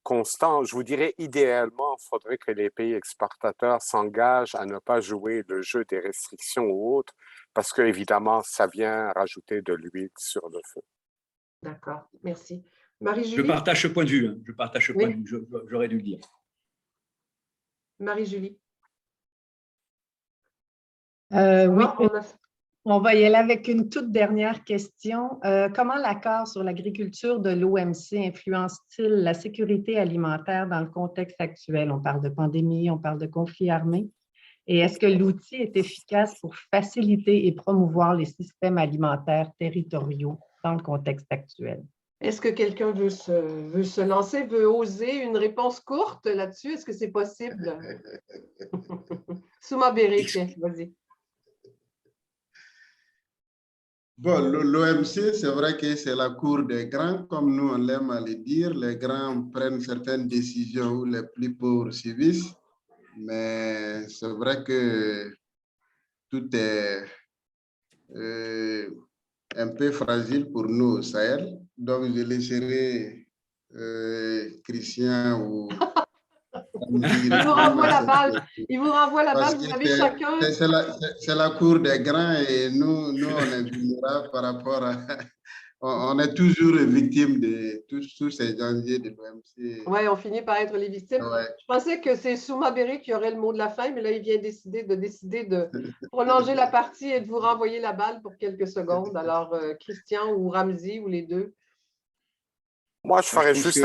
constant. Je vous dirais, idéalement, il faudrait que les pays exportateurs s'engagent à ne pas jouer le jeu des restrictions ou autres, parce que, évidemment, ça vient rajouter de l'huile sur le feu. D'accord, merci. Marie-Julie? Je partage ce point de vue. Je partage ce point de vue. J'aurais dû le dire. Marie-Julie? Oui, on va y aller avec une toute dernière question. Comment l'accord sur l'agriculture de l'OMC influence-t-il la sécurité alimentaire dans le contexte actuel? On parle de pandémie, on parle de conflit armé. Et est-ce que l'outil est efficace pour faciliter et promouvoir les systèmes alimentaires territoriaux dans le contexte actuel? Est-ce que quelqu'un veut se lancer, veut oser une réponse courte là-dessus? Est-ce que c'est possible? Souma Béré, tiens, vas-y. Bon, l'OMC, c'est vrai que c'est la cour des grands, comme nous on l'aime à le dire. Les grands prennent certaines décisions où les plus pauvres subissent, mais c'est vrai que tout est un peu fragile pour nous au Sahel. Donc, je laisserai Christian ou… Il vous renvoie la balle. Il vous renvoie la balle. Vous avez chacun… C'est la cour des grands et nous on est vulnérables par rapport à… On est toujours victime de tous ces enjeux de l'OMC. Oui, on finit par être les victimes. Ouais. Je pensais que c'est Souma Béré qui aurait le mot de la fin, mais là, il vient décider de prolonger la partie et de vous renvoyer la balle pour quelques secondes. Alors, Christian ou Ramzi ou les deux? Moi, je ferais juste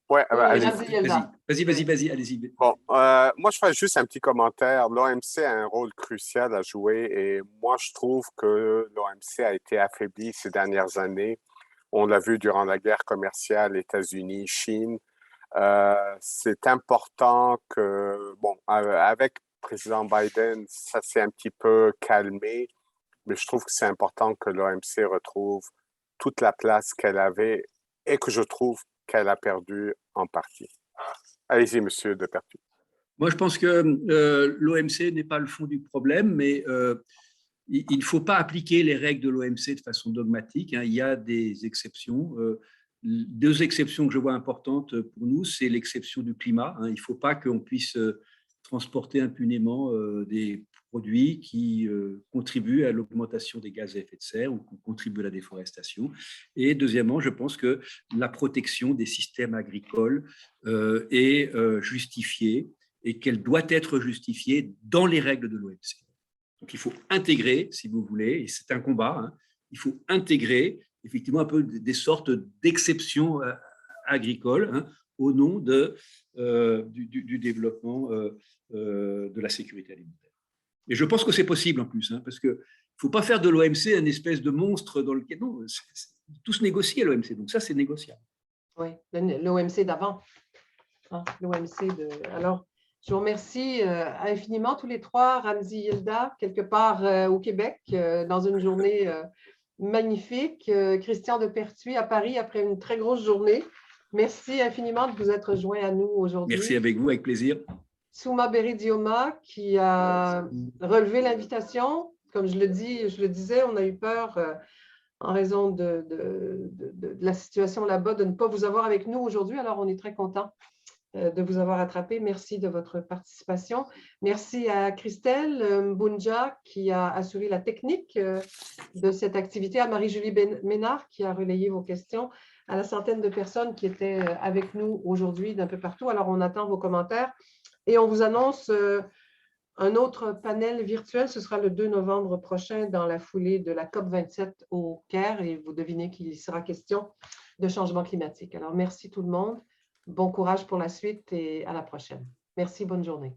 Ouais, Vas-y, allez-y. Bon, moi, je ferais juste un petit commentaire. L'OMC a un rôle crucial à jouer et moi, je trouve que l'OMC a été affaibli ces dernières années. On l'a vu durant la guerre commerciale États-Unis-Chine. C'est important que, bon, avec le président Biden, ça s'est un petit peu calmé, mais je trouve que c'est important que l'OMC retrouve toute la place qu'elle avait et que je trouve qu'elle a perdu en partie. Allez-y, monsieur Depertuis. Moi, je pense que l'OMC n'est pas le fond du problème, mais il ne faut pas appliquer les règles de l'OMC de façon dogmatique. Il y a des exceptions. Deux exceptions que je vois importantes pour nous, c'est l'exception du climat. Il ne faut pas qu'on puisse transporter impunément des produits qui contribuent à l'augmentation des gaz à effet de serre ou qui contribuent à la déforestation. Et deuxièmement, je pense que la protection des systèmes agricoles est justifiée et qu'elle doit être justifiée dans les règles de l'OMC. Donc il faut intégrer, si vous voulez, et c'est un combat, il faut intégrer effectivement un peu des sortes d'exceptions agricoles au nom du développement de la sécurité alimentaire. Et je pense que c'est possible en plus, parce qu'il ne faut pas faire de l'OMC un espèce de monstre dans lequel… Non, tout se négocie à l'OMC, donc ça, c'est négociable. Oui, l'OMC d'avant. L'OMC de… Alors, je vous remercie infiniment tous les trois, Ramzy, Yelda, quelque part au Québec, dans une journée magnifique. Christian Depertuis à Paris après une très grosse journée. Merci infiniment de vous être joint à nous aujourd'hui. Merci avec vous, avec plaisir. Souma Beri-Dioma qui a relevé l'invitation. Comme je le disais, on a eu peur en raison de la situation là-bas de ne pas vous avoir avec nous aujourd'hui. Alors, on est très content de vous avoir attrapé. Merci de votre participation. Merci à Christelle Mbunja qui a assuré la technique de cette activité, à Marie-Julie Ménard qui a relayé vos questions, à la centaine de personnes qui étaient avec nous aujourd'hui d'un peu partout. Alors, on attend vos commentaires et on vous annonce un autre panel virtuel. Ce sera le 2 novembre prochain dans la foulée de la COP27 au Caire et vous devinez qu'il sera question de changement climatique. Alors, merci tout le monde. Bon courage pour la suite et à la prochaine. Merci, bonne journée.